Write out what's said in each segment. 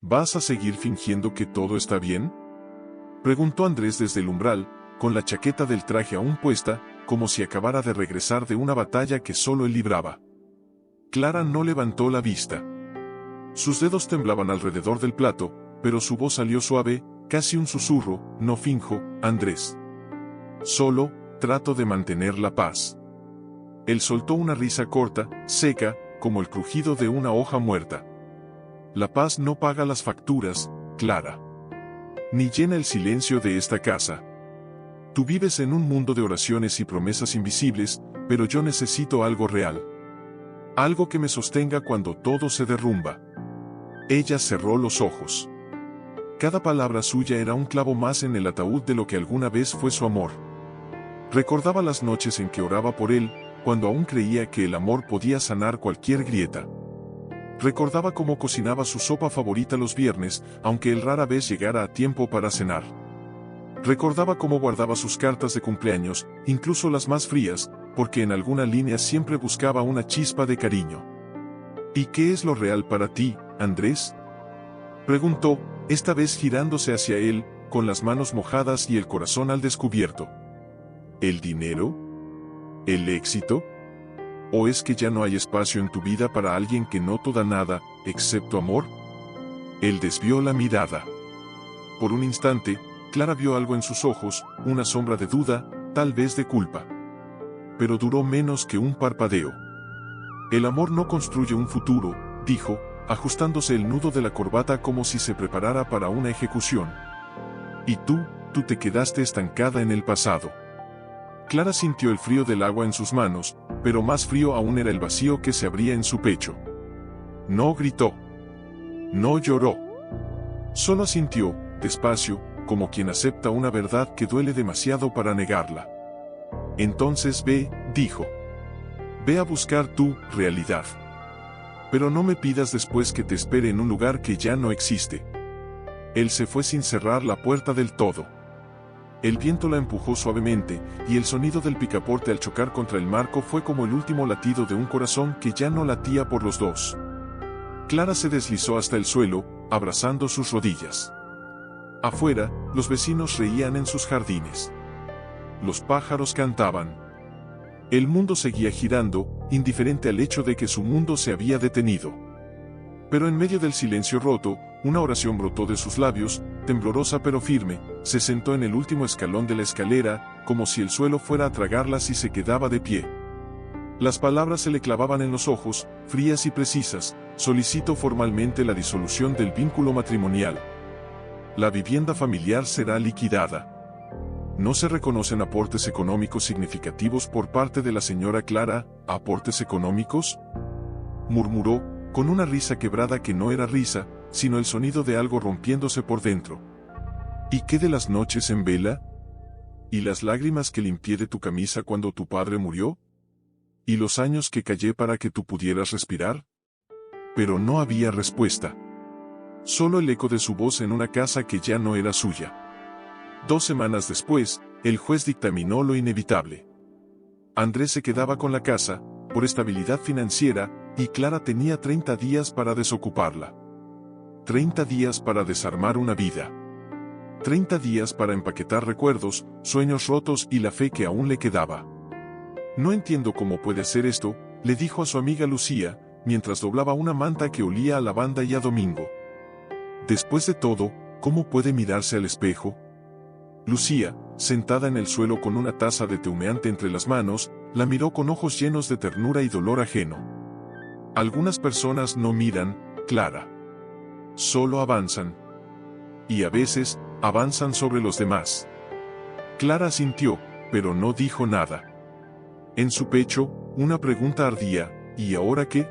¿Vas a seguir fingiendo que todo está bien?, preguntó Andrés desde el umbral, con la chaqueta del traje aún puesta, como si acabara de regresar de una batalla que solo él libraba. Clara no levantó la vista. Sus dedos temblaban alrededor del plato, pero su voz salió suave, casi un susurro: no finjo, Andrés. Solo trato de mantener la paz. Él soltó una risa corta, seca, como el crujido de una hoja muerta. La paz no paga las facturas, Clara. Ni llena el silencio de esta casa. Tú vives en un mundo de oraciones y promesas invisibles, pero yo necesito algo real. Algo que me sostenga cuando todo se derrumba. Ella cerró los ojos. Cada palabra suya era un clavo más en el ataúd de lo que alguna vez fue su amor. Recordaba las noches en que oraba por él, cuando aún creía que el amor podía sanar cualquier grieta. Recordaba cómo cocinaba su sopa favorita los viernes, aunque él rara vez llegara a tiempo para cenar. Recordaba cómo guardaba sus cartas de cumpleaños, incluso las más frías, porque en alguna línea siempre buscaba una chispa de cariño. ¿Y qué es lo real para ti, Andrés?, preguntó, esta vez girándose hacia él, con las manos mojadas y el corazón al descubierto. ¿El dinero? ¿El éxito? ¿O es que ya no hay espacio en tu vida para alguien que no te da nada, excepto amor? Él desvió la mirada. Por un instante, Clara vio algo en sus ojos, una sombra de duda, tal vez de culpa. Pero duró menos que un parpadeo. El amor no construye un futuro, dijo, ajustándose el nudo de la corbata como si se preparara para una ejecución. Y tú te quedaste estancada en el pasado. Clara sintió el frío del agua en sus manos, pero más frío aún era el vacío que se abría en su pecho. No gritó. No lloró. Solo asintió, despacio, como quien acepta una verdad que duele demasiado para negarla. Entonces ve, dijo. Ve a buscar tu realidad. Pero no me pidas después que te espere en un lugar que ya no existe. Él se fue sin cerrar la puerta del todo. El viento la empujó suavemente, y el sonido del picaporte al chocar contra el marco fue como el último latido de un corazón que ya no latía por los dos. Clara se deslizó hasta el suelo, abrazando sus rodillas. Afuera, los vecinos reían en sus jardines. Los pájaros cantaban. El mundo seguía girando, indiferente al hecho de que su mundo se había detenido. Pero en medio del silencio roto, una oración brotó de sus labios, temblorosa pero firme. Se sentó en el último escalón de la escalera, como si el suelo fuera a tragarlas, y se quedaba de pie. Las palabras se le clavaban en los ojos, frías y precisas: solicito formalmente la disolución del vínculo matrimonial. La vivienda familiar será liquidada. No se reconocen aportes económicos significativos por parte de la señora Clara. ¿Aportes económicos?, murmuró, con una risa quebrada que no era risa, sino el sonido de algo rompiéndose por dentro. ¿Y qué de las noches en vela? ¿Y las lágrimas que limpié de tu camisa cuando tu padre murió? ¿Y los años que callé para que tú pudieras respirar? Pero no había respuesta. Solo el eco de su voz en una casa que ya no era suya. 2 semanas después, el juez dictaminó lo inevitable. Andrés se quedaba con la casa, por estabilidad financiera, y Clara tenía 30 días para desocuparla. 30 días para desarmar una vida. 30 días para empaquetar recuerdos, sueños rotos y la fe que aún le quedaba. No entiendo cómo puede hacer esto, le dijo a su amiga Lucía, mientras doblaba una manta que olía a lavanda y a domingo. Después de todo, ¿cómo puede mirarse al espejo? Lucía, sentada en el suelo con una taza de té humeante entre las manos, la miró con ojos llenos de ternura y dolor ajeno. Algunas personas no miran, Clara. Solo avanzan. Y a veces, avanzan sobre los demás. Clara asintió, pero no dijo nada. En su pecho, una pregunta ardía: ¿y ahora qué?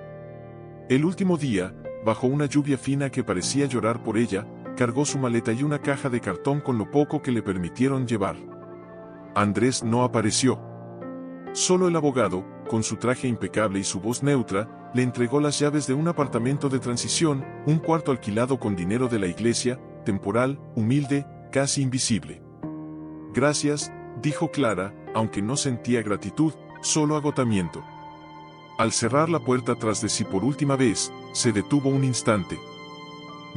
El último día, bajo una lluvia fina que parecía llorar por ella, cargó su maleta y una caja de cartón con lo poco que le permitieron llevar. Andrés no apareció. Solo el abogado, con su traje impecable y su voz neutra, le entregó las llaves de un apartamento de transición, un cuarto alquilado con dinero de la iglesia, temporal, humilde, casi invisible. Gracias, dijo Clara, aunque no sentía gratitud, solo agotamiento. Al cerrar la puerta tras de sí por última vez, se detuvo un instante.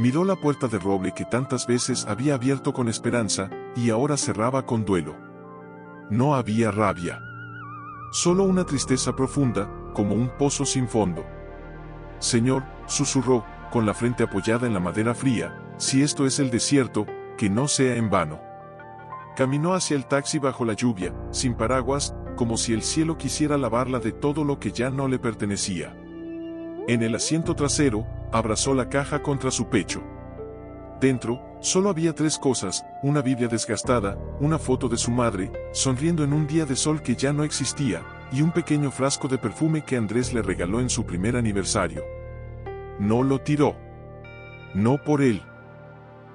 Miró la puerta de roble que tantas veces había abierto con esperanza, y ahora cerraba con duelo. No había rabia. Solo una tristeza profunda, como un pozo sin fondo. Señor, susurró, con la frente apoyada en la madera fría, si esto es el desierto, que no sea en vano. Caminó hacia el taxi bajo la lluvia, sin paraguas, como si el cielo quisiera lavarla de todo lo que ya no le pertenecía. En el asiento trasero, abrazó la caja contra su pecho. Dentro, solo había 3 cosas: una Biblia desgastada, una foto de su madre, sonriendo en un día de sol que ya no existía, y un pequeño frasco de perfume que Andrés le regaló en su primer aniversario. No lo tiró. No por él,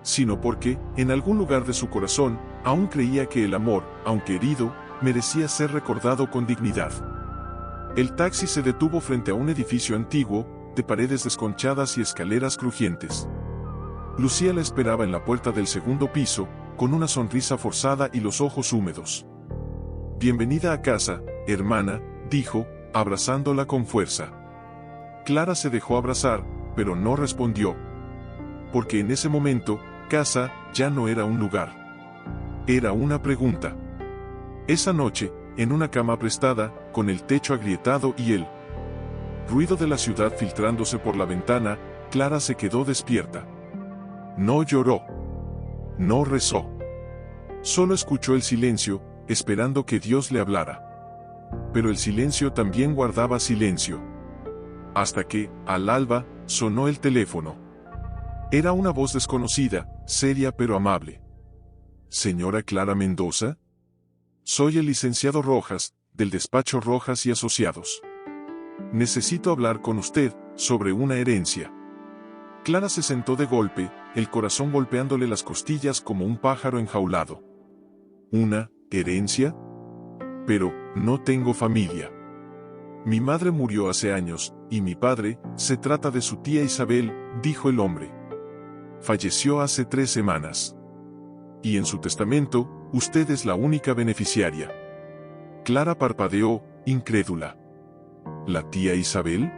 sino porque, en algún lugar de su corazón, aún creía que el amor, aunque herido, merecía ser recordado con dignidad. El taxi se detuvo frente a un edificio antiguo, de paredes desconchadas y escaleras crujientes. Lucía la esperaba en la puerta del segundo piso, con una sonrisa forzada y los ojos húmedos. «Bienvenida a casa, hermana», dijo, abrazándola con fuerza. Clara se dejó abrazar, pero no respondió. Porque en ese momento, casa ya no era un lugar. Era una pregunta. Esa noche, en una cama prestada, con el techo agrietado y el ruido de la ciudad filtrándose por la ventana, Clara se quedó despierta. No lloró. No rezó. Solo escuchó el silencio, esperando que Dios le hablara. Pero el silencio también guardaba silencio. Hasta que, al alba, sonó el teléfono. Era una voz desconocida, seria pero amable. «¿Señora Clara Mendoza? Soy el licenciado Rojas, del despacho Rojas y Asociados. Necesito hablar con usted sobre una herencia». Clara se sentó de golpe, el corazón golpeándole las costillas como un pájaro enjaulado. ¿Una herencia? Pero no tengo familia. Mi madre murió hace años, y mi padre, se trata de su tía Isabel, dijo el hombre. Falleció hace 3 semanas. Y en su testamento, usted es la única beneficiaria. Clara parpadeó, incrédula. ¿La tía Isabel?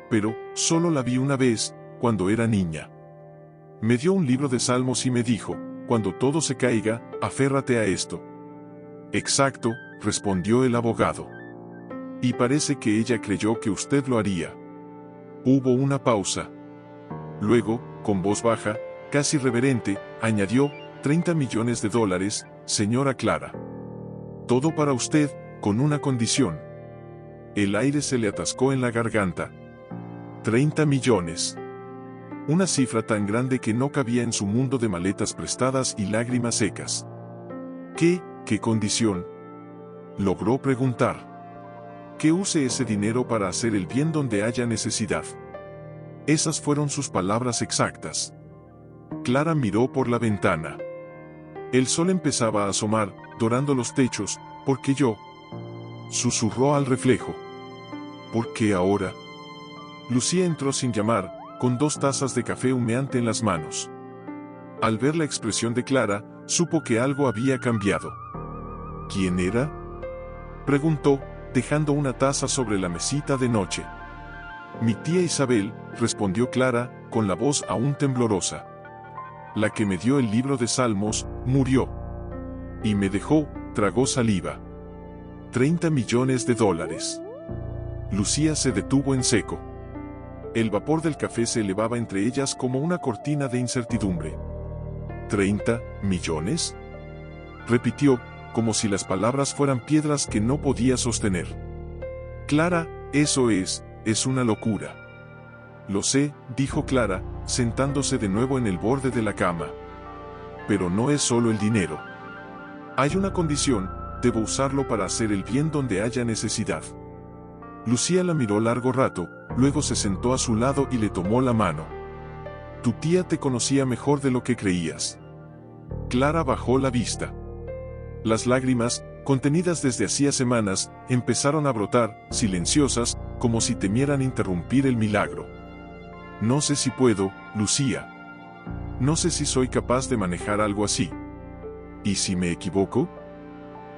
Pero, solo la vi una vez, cuando era niña. Me dio un libro de salmos y me dijo, cuando todo se caiga, aférrate a esto. Exacto, respondió el abogado. Y parece que ella creyó que usted lo haría. Hubo una pausa. Luego, con voz baja, casi reverente, añadió, $30 millones, señora Clara. Todo para usted, con una condición. El aire se le atascó en la garganta. 30 millones. Una cifra tan grande que no cabía en su mundo de maletas prestadas y lágrimas secas. ¿Qué condición? Logró preguntar. Que use ese dinero para hacer el bien donde haya necesidad. Esas fueron sus palabras exactas. Clara miró por la ventana. El sol empezaba a asomar, dorando los techos, porque yo. Susurró al reflejo. ¿Por qué ahora? Lucía entró sin llamar, con 2 tazas de café humeante en las manos. Al ver la expresión de Clara, supo que algo había cambiado. ¿Quién era? Preguntó, dejando una taza sobre la mesita de noche. Mi tía Isabel, respondió Clara, con la voz aún temblorosa. La que me dio el libro de salmos, murió. Y me dejó, tragó saliva. $30 millones. Lucía se detuvo en seco. El vapor del café se elevaba entre ellas como una cortina de incertidumbre. ¿30 millones? Repitió, como si las palabras fueran piedras que no podía sostener. Clara, eso es una locura. Lo sé, dijo Clara, sentándose de nuevo en el borde de la cama. Pero no es solo el dinero. Hay una condición, debo usarlo para hacer el bien donde haya necesidad. Lucía la miró largo rato, luego se sentó a su lado y le tomó la mano. Tu tía te conocía mejor de lo que creías. Clara bajó la vista. Las lágrimas, contenidas desde hacía semanas, empezaron a brotar, silenciosas, como si temieran interrumpir el milagro. No sé si puedo, Lucía. No sé si soy capaz de manejar algo así. ¿Y si me equivoco?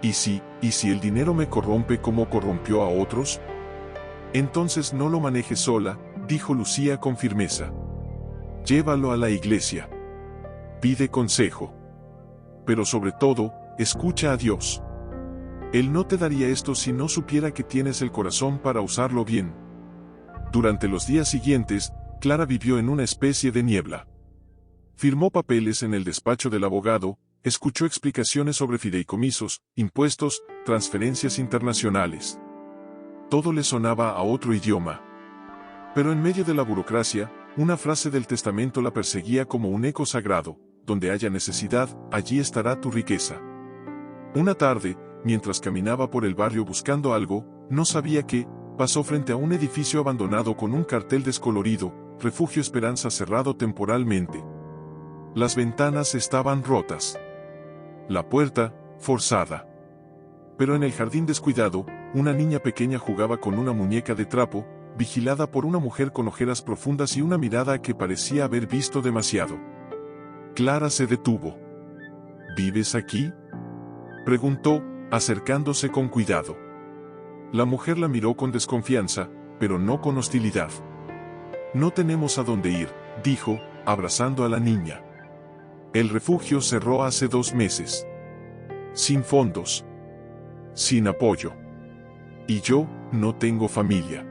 ¿Y si el dinero me corrompe como corrompió a otros? Entonces no lo manejes sola, dijo Lucía con firmeza. Llévalo a la iglesia. Pide consejo. Pero sobre todo, escucha a Dios. Él no te daría esto si no supiera que tienes el corazón para usarlo bien. Durante los días siguientes, Clara vivió en una especie de niebla. Firmó papeles en el despacho del abogado, escuchó explicaciones sobre fideicomisos, impuestos, transferencias internacionales. Todo le sonaba a otro idioma. Pero en medio de la burocracia, una frase del testamento la perseguía como un eco sagrado: donde haya necesidad, allí estará tu riqueza. Una tarde, mientras caminaba por el barrio buscando algo, no sabía qué, pasó frente a un edificio abandonado con un cartel descolorido: Refugio Esperanza cerrado temporalmente. Las ventanas estaban rotas. La puerta, forzada. Pero en el jardín descuidado, una niña pequeña jugaba con una muñeca de trapo, vigilada por una mujer con ojeras profundas y una mirada que parecía haber visto demasiado. Clara se detuvo. ¿Vives aquí?, preguntó, acercándose con cuidado. La mujer la miró con desconfianza, pero no con hostilidad. No tenemos a dónde ir, dijo, abrazando a la niña. El refugio cerró hace 2 meses. Sin fondos. Sin apoyo. Y yo, no tengo familia.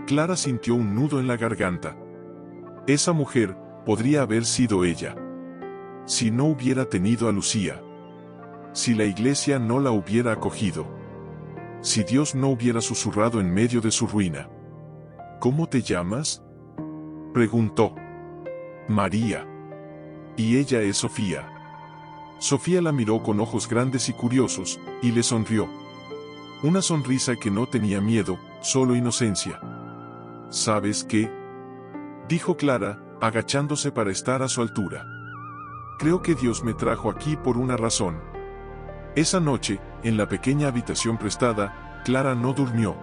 Clara sintió un nudo en la garganta. Esa mujer, podría haber sido ella. Si no hubiera tenido a Lucía. Si la iglesia no la hubiera acogido. Si Dios no hubiera susurrado en medio de su ruina. ¿Cómo te llamas?, preguntó. María. Y ella es Sofía. Sofía la miró con ojos grandes y curiosos, y le sonrió. Una sonrisa que no tenía miedo, solo inocencia. ¿Sabes qué?, dijo Clara, agachándose para estar a su altura. Creo que Dios me trajo aquí por una razón. Esa noche, en la pequeña habitación prestada, Clara no durmió.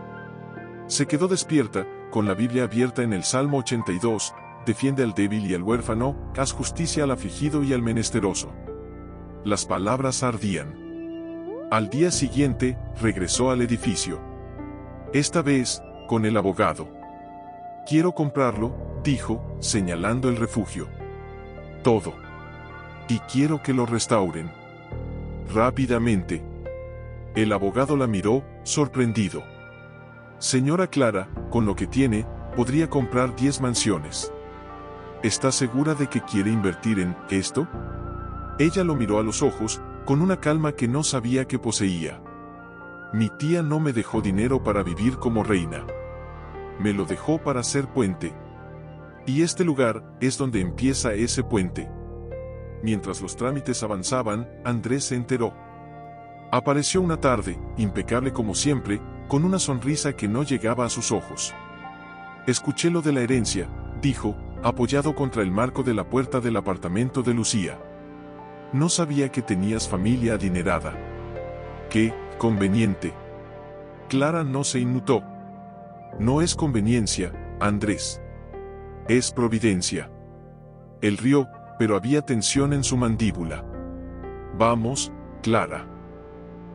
Se quedó despierta, con la Biblia abierta en el Salmo 82, defiende al débil y al huérfano, haz justicia al afligido y al menesteroso. Las palabras ardían. Al día siguiente, regresó al edificio. Esta vez, con el abogado. Quiero comprarlo, dijo, señalando el refugio. Todo. Y quiero que lo restauren. Rápidamente. El abogado la miró, sorprendido. Señora Clara, con lo que tiene, podría comprar 10 mansiones. ¿Está segura de que quiere invertir en esto? Ella lo miró a los ojos, con una calma que no sabía que poseía. Mi tía no me dejó dinero para vivir como reina. Me lo dejó para hacer puente. Y este lugar es donde empieza ese puente. Mientras los trámites avanzaban, Andrés se enteró. Apareció una tarde, impecable como siempre, con una sonrisa que no llegaba a sus ojos. Escuché lo de la herencia, dijo, apoyado contra el marco de la puerta del apartamento de Lucía. No sabía que tenías familia adinerada. ¡Qué conveniente! Clara no se inmutó. No es conveniencia, Andrés. Es providencia. Él rió, pero había tensión en su mandíbula. Vamos, Clara.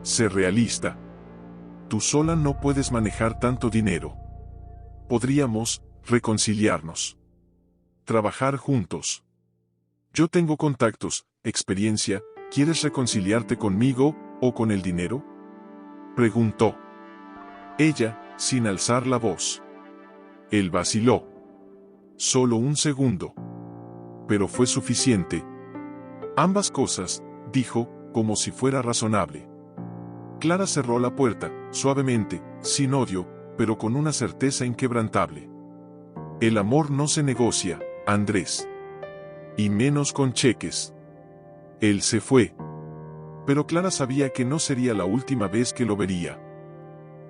Sé realista. Tú sola no puedes manejar tanto dinero. Podríamos reconciliarnos. Trabajar juntos. Yo tengo contactos, experiencia. ¿Quieres reconciliarte conmigo, o con el dinero?, preguntó. Ella, sin alzar la voz. Él vaciló. Solo un segundo. Pero fue suficiente. Ambas cosas, dijo, como si fuera razonable. Clara cerró la puerta, suavemente, sin odio, pero con una certeza inquebrantable. El amor no se negocia, Andrés. Y menos con cheques. Él se fue. Pero Clara sabía que no sería la última vez que lo vería.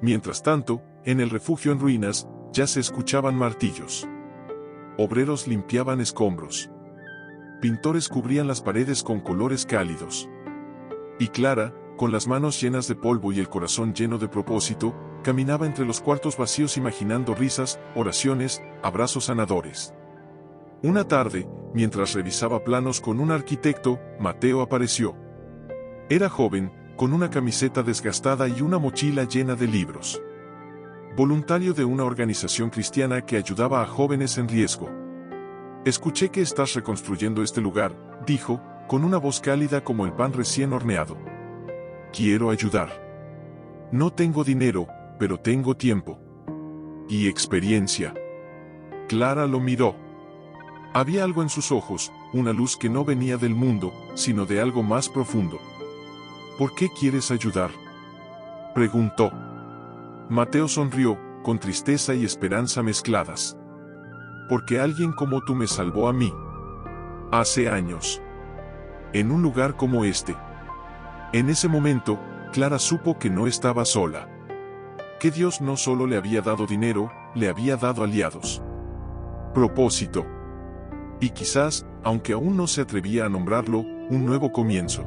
Mientras tanto, en el refugio en ruinas, ya se escuchaban martillos. Obreros limpiaban escombros. Pintores cubrían las paredes con colores cálidos. Y Clara, con las manos llenas de polvo y el corazón lleno de propósito, caminaba entre los cuartos vacíos imaginando risas, oraciones, abrazos sanadores. Una tarde, mientras revisaba planos con un arquitecto, Mateo apareció. Era joven, con una camiseta desgastada y una mochila llena de libros. Voluntario de una organización cristiana que ayudaba a jóvenes en riesgo. Escuché que estás reconstruyendo este lugar, dijo, con una voz cálida como el pan recién horneado. Quiero ayudar. No tengo dinero, pero tengo tiempo. Y experiencia. Clara lo miró. Había algo en sus ojos, una luz que no venía del mundo, sino de algo más profundo. ¿Por qué quieres ayudar?, preguntó. Mateo sonrió, con tristeza y esperanza mezcladas. Porque alguien como tú me salvó a mí. Hace años. En un lugar como este. En ese momento, Clara supo que no estaba sola. Que Dios no solo le había dado dinero, le había dado aliados. Propósito. Y quizás, aunque aún no se atrevía a nombrarlo, un nuevo comienzo.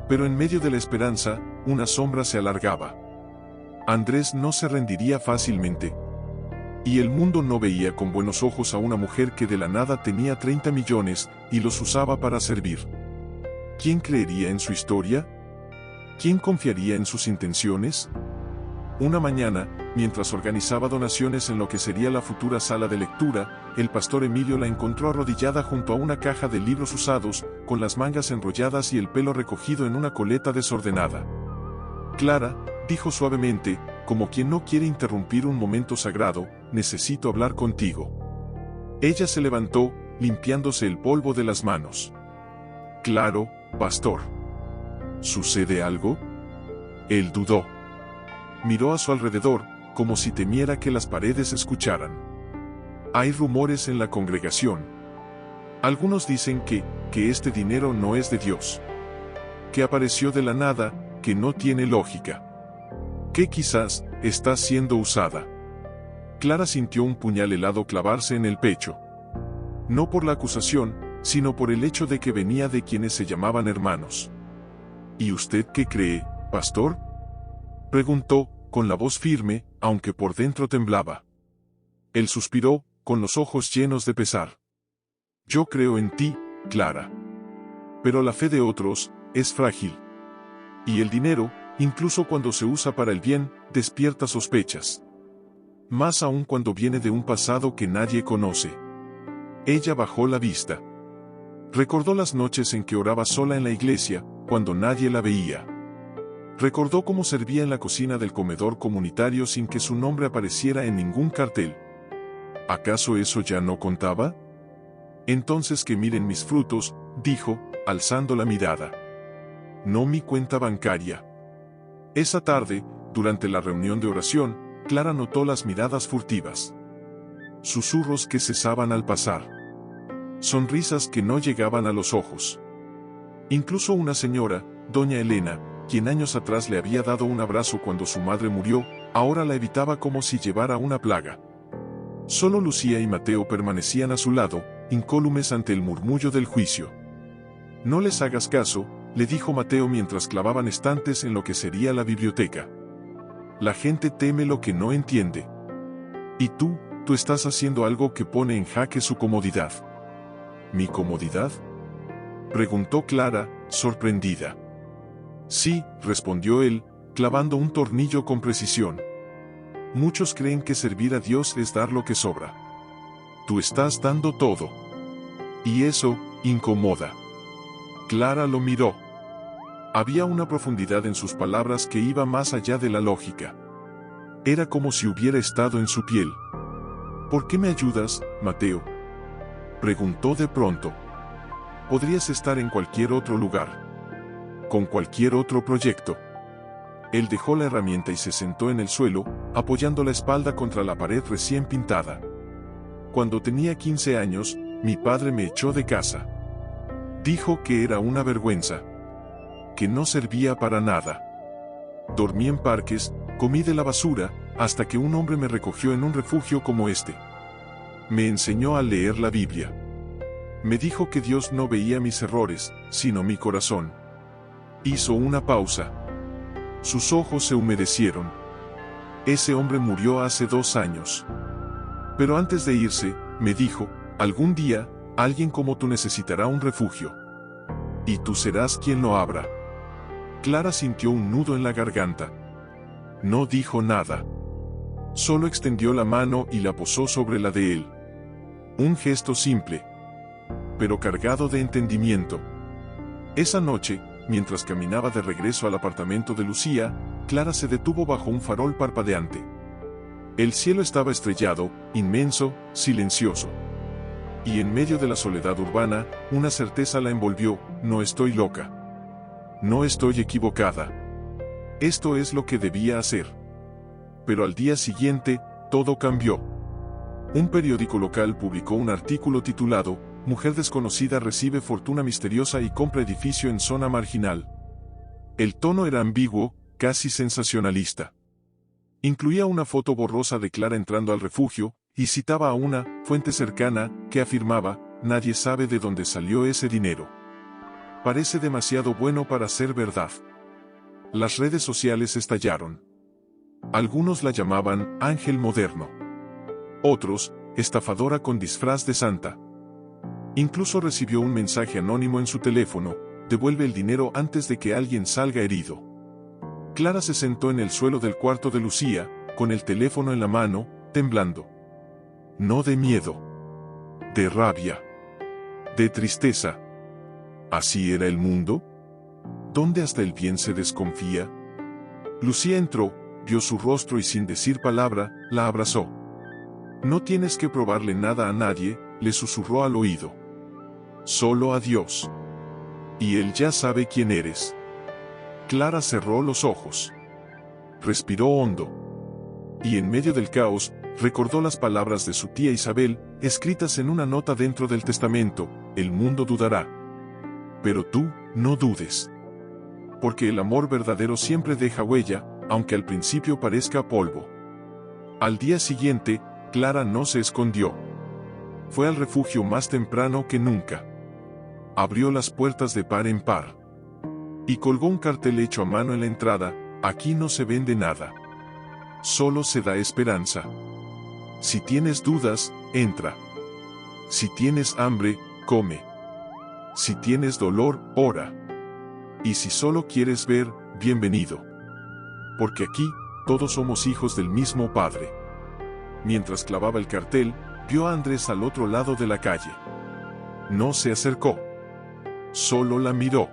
Pero en medio de la esperanza, una sombra se alargaba. Andrés no se rendiría fácilmente. Y el mundo no veía con buenos ojos a una mujer que de la nada tenía 30 millones y los usaba para servir. ¿Quién creería en su historia? ¿Quién confiaría en sus intenciones? Una mañana, mientras organizaba donaciones en lo que sería la futura sala de lectura, el pastor Emilio la encontró arrodillada junto a una caja de libros usados, con las mangas enrolladas y el pelo recogido en una coleta desordenada. Clara, dijo suavemente, como quien no quiere interrumpir un momento sagrado, necesito hablar contigo. Ella se levantó, limpiándose el polvo de las manos. Claro, pastor. ¿Sucede algo? Él dudó. Miró a su alrededor, como si temiera que las paredes escucharan. Hay rumores en la congregación. Algunos dicen que este dinero no es de Dios. Que apareció de la nada, que no tiene lógica. Que quizás está siendo usada. Clara sintió un puñal helado clavarse en el pecho. No por la acusación, sino por el hecho de que venía de quienes se llamaban hermanos. ¿Y usted qué cree, pastor?, preguntó, con la voz firme, aunque por dentro temblaba. Él suspiró, con los ojos llenos de pesar. Yo creo en ti, Clara. Pero la fe de otros es frágil. Y el dinero, incluso cuando se usa para el bien, despierta sospechas. Más aún cuando viene de un pasado que nadie conoce. Ella bajó la vista. Recordó las noches en que oraba sola en la iglesia, cuando nadie la veía. Recordó cómo servía en la cocina del comedor comunitario sin que su nombre apareciera en ningún cartel. ¿Acaso eso ya no contaba? Entonces que miren mis frutos, dijo, alzando la mirada. No mi cuenta bancaria. Esa tarde, durante la reunión de oración, Clara notó las miradas furtivas. Susurros que cesaban al pasar. Sonrisas que no llegaban a los ojos. Incluso una señora, doña Elena, quien años atrás le había dado un abrazo cuando su madre murió, ahora la evitaba como si llevara una plaga. Solo Lucía y Mateo permanecían a su lado, incólumes ante el murmullo del juicio. No les hagas caso, le dijo Mateo mientras clavaban estantes en lo que sería la biblioteca. La gente teme lo que no entiende. Y tú estás haciendo algo que pone en jaque su comodidad. ¿Mi comodidad?, preguntó Clara, sorprendida. Sí, respondió él, clavando un tornillo con precisión. Muchos creen que servir a Dios es dar lo que sobra. Tú estás dando todo. Y eso incomoda. Clara lo miró. Había una profundidad en sus palabras que iba más allá de la lógica. Era como si hubiera estado en su piel. ¿Por qué me ayudas, Mateo?, preguntó de pronto. Podrías estar en cualquier otro lugar. Con cualquier otro proyecto. Él dejó la herramienta y se sentó en el suelo, apoyando la espalda contra la pared recién pintada. Cuando tenía 15 años, mi padre me echó de casa. Dijo que era una vergüenza. Que no servía para nada. Dormí en parques, comí de la basura, hasta que un hombre me recogió en un refugio como este. Me enseñó a leer la Biblia. Me dijo que Dios no veía mis errores, sino mi corazón. Hizo una pausa. Sus ojos se humedecieron. Ese hombre murió hace 2 años. Pero antes de irse, me dijo, algún día, alguien como tú necesitará un refugio. Y tú serás quien lo abra. Clara sintió un nudo en la garganta. No dijo nada. Solo extendió la mano y la posó sobre la de él. Un gesto simple, pero cargado de entendimiento. Esa noche, mientras caminaba de regreso al apartamento de Lucía, Clara se detuvo bajo un farol parpadeante. El cielo estaba estrellado, inmenso, silencioso. Y en medio de la soledad urbana, una certeza la envolvió: no estoy loca. No estoy equivocada. Esto es lo que debía hacer. Pero al día siguiente, todo cambió. Un periódico local publicó un artículo titulado "Mujer desconocida recibe fortuna misteriosa y compra edificio en zona marginal". El tono era ambiguo, casi sensacionalista. Incluía una foto borrosa de Clara entrando al refugio, y citaba a una fuente cercana que afirmaba: nadie sabe de dónde salió ese dinero. Parece demasiado bueno para ser verdad. Las redes sociales estallaron. Algunos la llamaban ángel moderno. Otros, estafadora con disfraz de santa. Incluso recibió un mensaje anónimo en su teléfono: devuelve el dinero antes de que alguien salga herido. Clara se sentó en el suelo del cuarto de Lucía, con el teléfono en la mano, temblando. No de miedo. De rabia. De tristeza. ¿Así era el mundo? ¿Dónde hasta el bien se desconfía? Lucía entró, vio su rostro y sin decir palabra, la abrazó. No tienes que probarle nada a nadie, le susurró al oído. Solo a Dios. Y Él ya sabe quién eres. Clara cerró los ojos. Respiró hondo. Y en medio del caos, recordó las palabras de su tía Isabel, escritas en una nota dentro del testamento: el mundo dudará. Pero tú, no dudes. Porque el amor verdadero siempre deja huella, aunque al principio parezca polvo. Al día siguiente, Clara no se escondió. Fue al refugio más temprano que nunca. Abrió las puertas de par en par. Y colgó un cartel hecho a mano en la entrada: aquí no se vende nada. Solo se da esperanza. Si tienes dudas, entra. Si tienes hambre, come. Si tienes dolor, ora. Y si solo quieres ver, bienvenido. Porque aquí, todos somos hijos del mismo Padre. Mientras clavaba el cartel, vio a Andrés al otro lado de la calle. No se acercó. Solo la miró.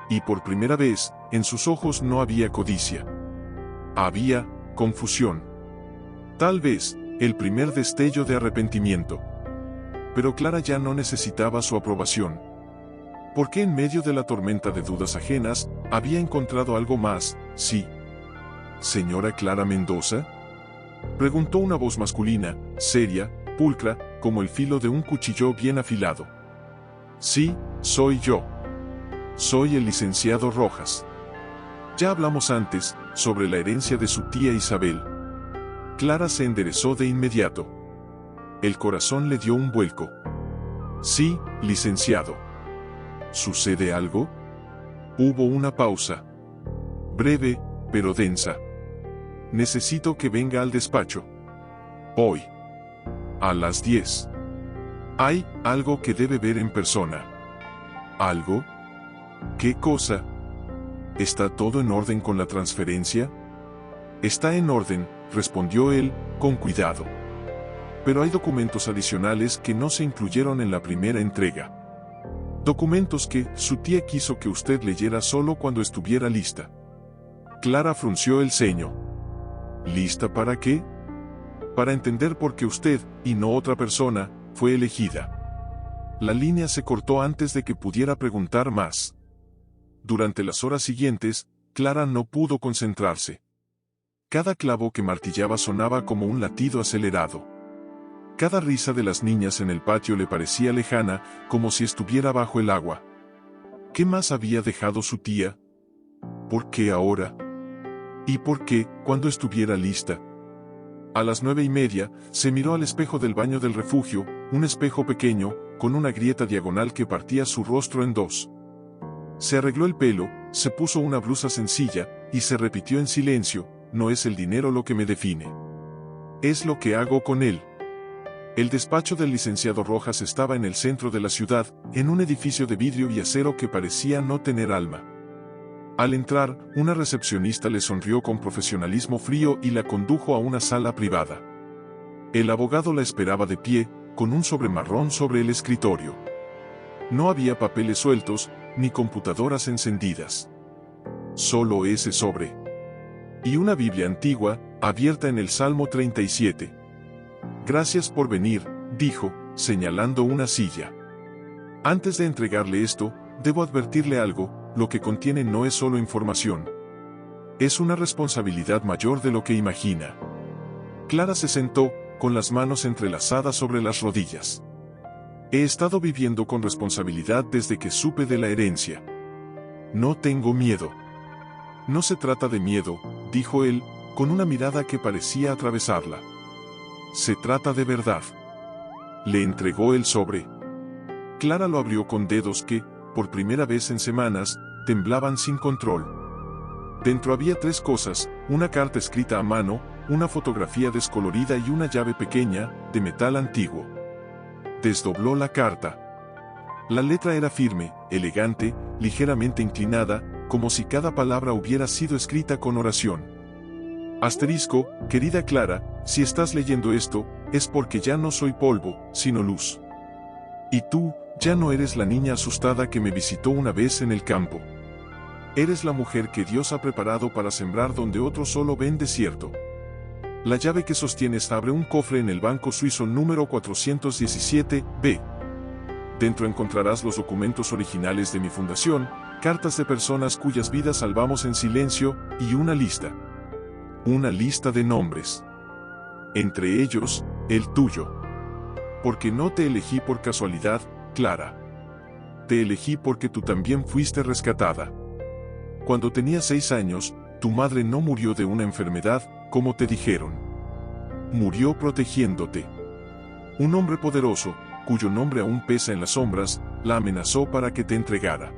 Y por primera vez, en sus ojos no había codicia. Había confusión. Tal vez, el primer destello de arrepentimiento. Pero Clara ya no necesitaba su aprobación. Porque en medio de la tormenta de dudas ajenas, había encontrado algo más. Sí. ¿Señora Clara Mendoza?, preguntó una voz masculina, seria, pulcra, como el filo de un cuchillo bien afilado. Sí, soy yo. Soy el licenciado Rojas. Ya hablamos antes, sobre la herencia de su tía Isabel. Clara se enderezó de inmediato. El corazón le dio un vuelco. Sí, licenciado. ¿Sucede algo? Hubo una pausa. Breve, pero densa. Necesito que venga al despacho. Hoy. A las 10. Hay algo que debe ver en persona. ¿Algo? ¿Qué cosa? ¿Está todo en orden con la transferencia? Está en orden, respondió él, con cuidado. Pero hay documentos adicionales que no se incluyeron en la primera entrega. Documentos que su tía quiso que usted leyera solo cuando estuviera lista. Clara frunció el ceño. ¿Lista para qué? Para entender por qué usted, y no otra persona, fue elegida. La línea se cortó antes de que pudiera preguntar más. Durante las horas siguientes, Clara no pudo concentrarse. Cada clavo que martillaba sonaba como un latido acelerado. Cada risa de las niñas en el patio le parecía lejana, como si estuviera bajo el agua. ¿Qué más había dejado su tía? ¿Por qué ahora? ¿Y por qué, cuando estuviera lista? A las 9:30, se miró al espejo del baño del refugio, un espejo pequeño, con una grieta diagonal que partía su rostro en dos. Se arregló el pelo, se puso una blusa sencilla, y se repitió en silencio: no es el dinero lo que me define. Es lo que hago con él. El despacho del licenciado Rojas estaba en el centro de la ciudad, en un edificio de vidrio y acero que parecía no tener alma. Al entrar, una recepcionista le sonrió con profesionalismo frío y la condujo a una sala privada. El abogado la esperaba de pie, con un sobre marrón sobre el escritorio. No había papeles sueltos, ni computadoras encendidas. Solo ese sobre. Y una Biblia antigua, abierta en el Salmo 37. Gracias por venir, dijo, señalando una silla. Antes de entregarle esto, debo advertirle algo, lo que contiene no es solo información. Es una responsabilidad mayor de lo que imagina. Clara se sentó, con las manos entrelazadas sobre las rodillas. He estado viviendo con responsabilidad desde que supe de la herencia. No tengo miedo. No se trata de miedo, dijo él, con una mirada que parecía atravesarla. Se trata de verdad. Le entregó el sobre. Clara lo abrió con dedos que, por primera vez en semanas, temblaban sin control. Dentro había 3 cosas, una carta escrita a mano, una fotografía descolorida y una llave pequeña, de metal antiguo. Desdobló la carta. La letra era firme, elegante, ligeramente inclinada, como si cada palabra hubiera sido escrita con oración. Asterisco, querida Clara, si estás leyendo esto, es porque ya no soy polvo, sino luz. Y tú, ya no eres la niña asustada que me visitó una vez en el campo. Eres la mujer que Dios ha preparado para sembrar donde otros solo ven desierto. La llave que sostienes abre un cofre en el banco suizo número 417B. Dentro encontrarás los documentos originales de mi fundación, cartas de personas cuyas vidas salvamos en silencio, y una lista. Una lista de nombres. Entre ellos, el tuyo. Porque no te elegí por casualidad, Clara. Te elegí porque tú también fuiste rescatada. Cuando tenías 6 años, tu madre no murió de una enfermedad, como te dijeron. Murió protegiéndote. Un hombre poderoso, cuyo nombre aún pesa en las sombras, la amenazó para que te entregara.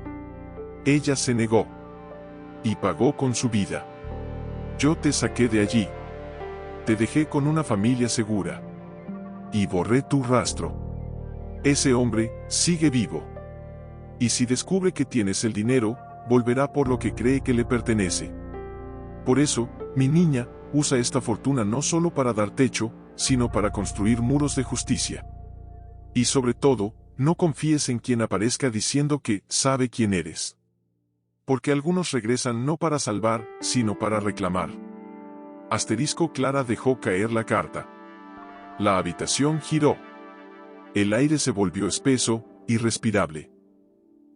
Ella se negó. Y pagó con su vida. Yo te saqué de allí. Te dejé con una familia segura. Y borré tu rastro. Ese hombre sigue vivo. Y si descubre que tienes el dinero, volverá por lo que cree que le pertenece. Por eso, mi niña, usa esta fortuna no solo para dar techo, sino para construir muros de justicia. Y sobre todo, no confíes en quien aparezca diciendo que sabe quién eres. Porque algunos regresan no para salvar, sino para reclamar. Asterisco. Clara dejó caer la carta. La habitación giró. El aire se volvió espeso, irrespirable.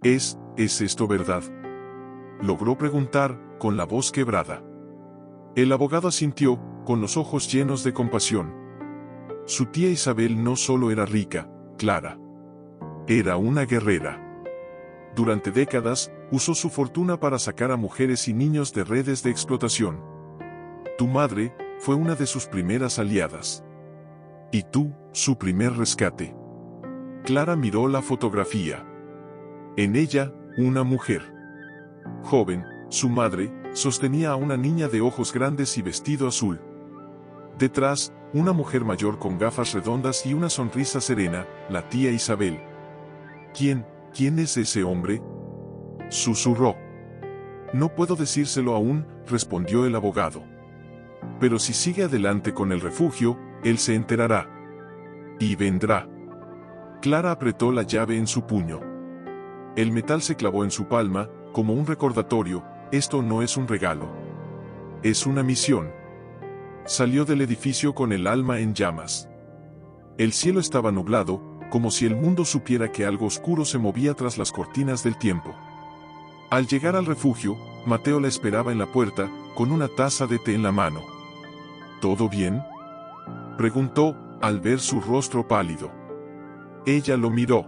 ¿Es esto verdad?, logró preguntar, con la voz quebrada. El abogado asintió, con los ojos llenos de compasión. Su tía Isabel no solo era rica, Clara. Era una guerrera. Durante décadas, usó su fortuna para sacar a mujeres y niños de redes de explotación. Tu madre fue una de sus primeras aliadas. Y tú, su primer rescate. Clara miró la fotografía. En ella, una mujer. Joven, su madre, sostenía a una niña de ojos grandes y vestido azul. Detrás, una mujer mayor con gafas redondas y una sonrisa serena, la tía Isabel. ¿Quién es ese hombre?, susurró. No puedo decírselo aún, respondió el abogado. Pero si sigue adelante con el refugio, él se enterará. Y vendrá. Clara apretó la llave en su puño. El metal se clavó en su palma, como un recordatorio: esto no es un regalo. Es una misión. Salió del edificio con el alma en llamas. El cielo estaba nublado, como si el mundo supiera que algo oscuro se movía tras las cortinas del tiempo. Al llegar al refugio, Mateo la esperaba en la puerta, con una taza de té en la mano. ¿Todo bien?, preguntó, al ver su rostro pálido. Ella lo miró.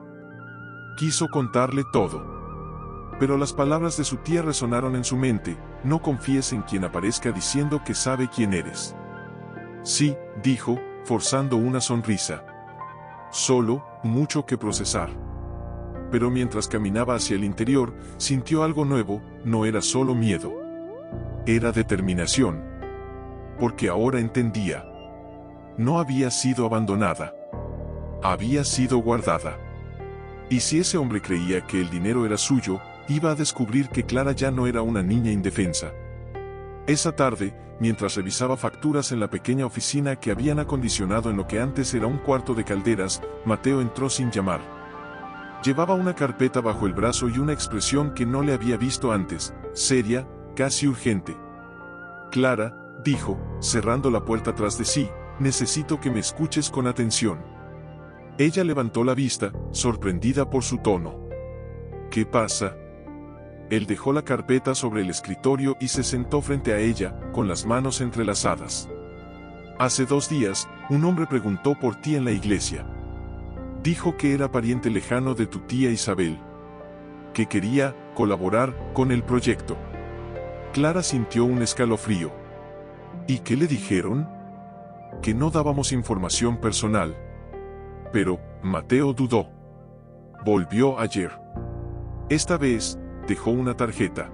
Quiso contarle todo. Pero las palabras de su tía resonaron en su mente: no confíes en quien aparezca diciendo que sabe quién eres. Sí, dijo, forzando una sonrisa. Solo, mucho que procesar. Pero mientras caminaba hacia el interior, sintió algo nuevo. No era solo miedo. Era determinación. Porque ahora entendía. No había sido abandonada. Había sido guardada. Y si ese hombre creía que el dinero era suyo, iba a descubrir que Clara ya no era una niña indefensa. Esa tarde, mientras revisaba facturas en la pequeña oficina que habían acondicionado en lo que antes era un cuarto de calderas, Mateo entró sin llamar. Llevaba una carpeta bajo el brazo y una expresión que no le había visto antes, seria, casi urgente. Clara, dijo, cerrando la puerta tras de sí, necesito que me escuches con atención. Ella levantó la vista, sorprendida por su tono. ¿Qué pasa? Él dejó la carpeta sobre el escritorio y se sentó frente a ella, con las manos entrelazadas. Hace 2 días, un hombre preguntó por ti en la iglesia. Dijo que era pariente lejano de tu tía Isabel. Que quería colaborar con el proyecto. Clara sintió un escalofrío. ¿Y qué le dijeron? Que no dábamos información personal. Pero, Mateo dudó. Volvió ayer. Esta vez, dejó una tarjeta.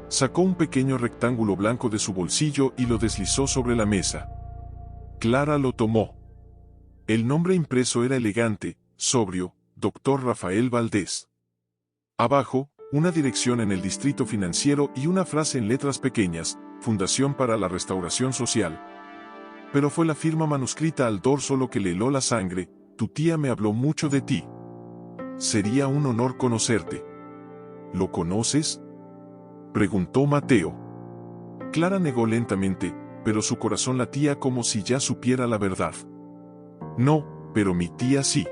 Sacó un pequeño rectángulo blanco de su bolsillo y lo deslizó sobre la mesa. Clara lo tomó. El nombre impreso era elegante, sobrio, Dr. Rafael Valdés. Abajo, una dirección en el distrito financiero y una frase en letras pequeñas, Fundación para la Restauración Social. Pero fue la firma manuscrita al dorso lo que le heló la sangre. Tu tía me habló mucho de ti. Sería un honor conocerte. ¿Lo conoces? Preguntó Mateo. Clara negó lentamente, pero su corazón latía como si ya supiera la verdad. No, pero mi tía sí.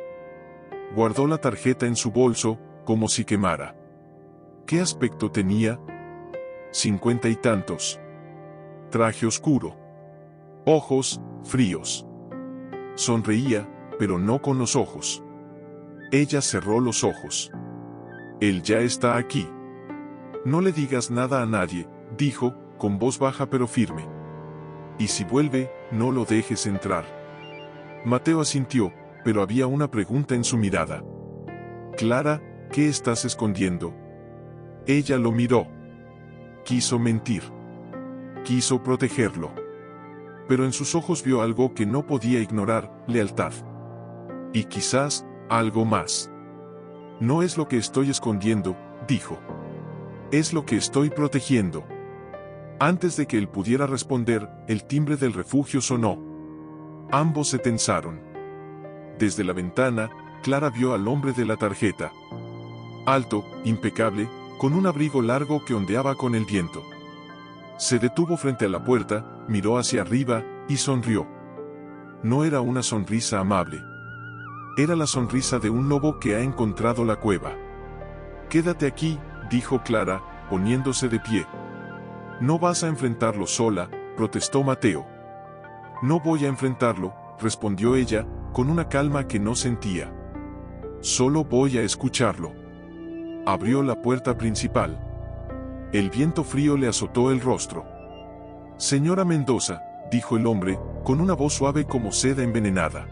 Guardó la tarjeta en su bolso, como si quemara. ¿Qué aspecto tenía? 50 y tantos. Traje oscuro. Ojos, fríos. Sonreía, pero no con los ojos. Ella cerró los ojos. Él ya está aquí. No le digas nada a nadie, dijo, con voz baja pero firme. Y si vuelve, no lo dejes entrar. Mateo asintió, pero había una pregunta en su mirada. Clara, ¿qué estás escondiendo? Ella lo miró. Quiso mentir. Quiso protegerlo. Pero en sus ojos vio algo que no podía ignorar, lealtad. Y quizás, algo más. No es lo que estoy escondiendo, dijo. Es lo que estoy protegiendo. Antes de que él pudiera responder, el timbre del refugio sonó. Ambos se tensaron. Desde la ventana, Clara vio al hombre de la tarjeta. Alto, impecable, con un abrigo largo que ondeaba con el viento. Se detuvo frente a la puerta, miró hacia arriba, y sonrió. No era una sonrisa amable. Era la sonrisa de un lobo que ha encontrado la cueva. Quédate aquí, dijo Clara, poniéndose de pie. No vas a enfrentarlo sola, protestó Mateo. No voy a enfrentarlo, respondió ella, con una calma que no sentía. Solo voy a escucharlo. Abrió la puerta principal. El viento frío le azotó el rostro. Señora Mendoza, dijo el hombre, con una voz suave como seda envenenada.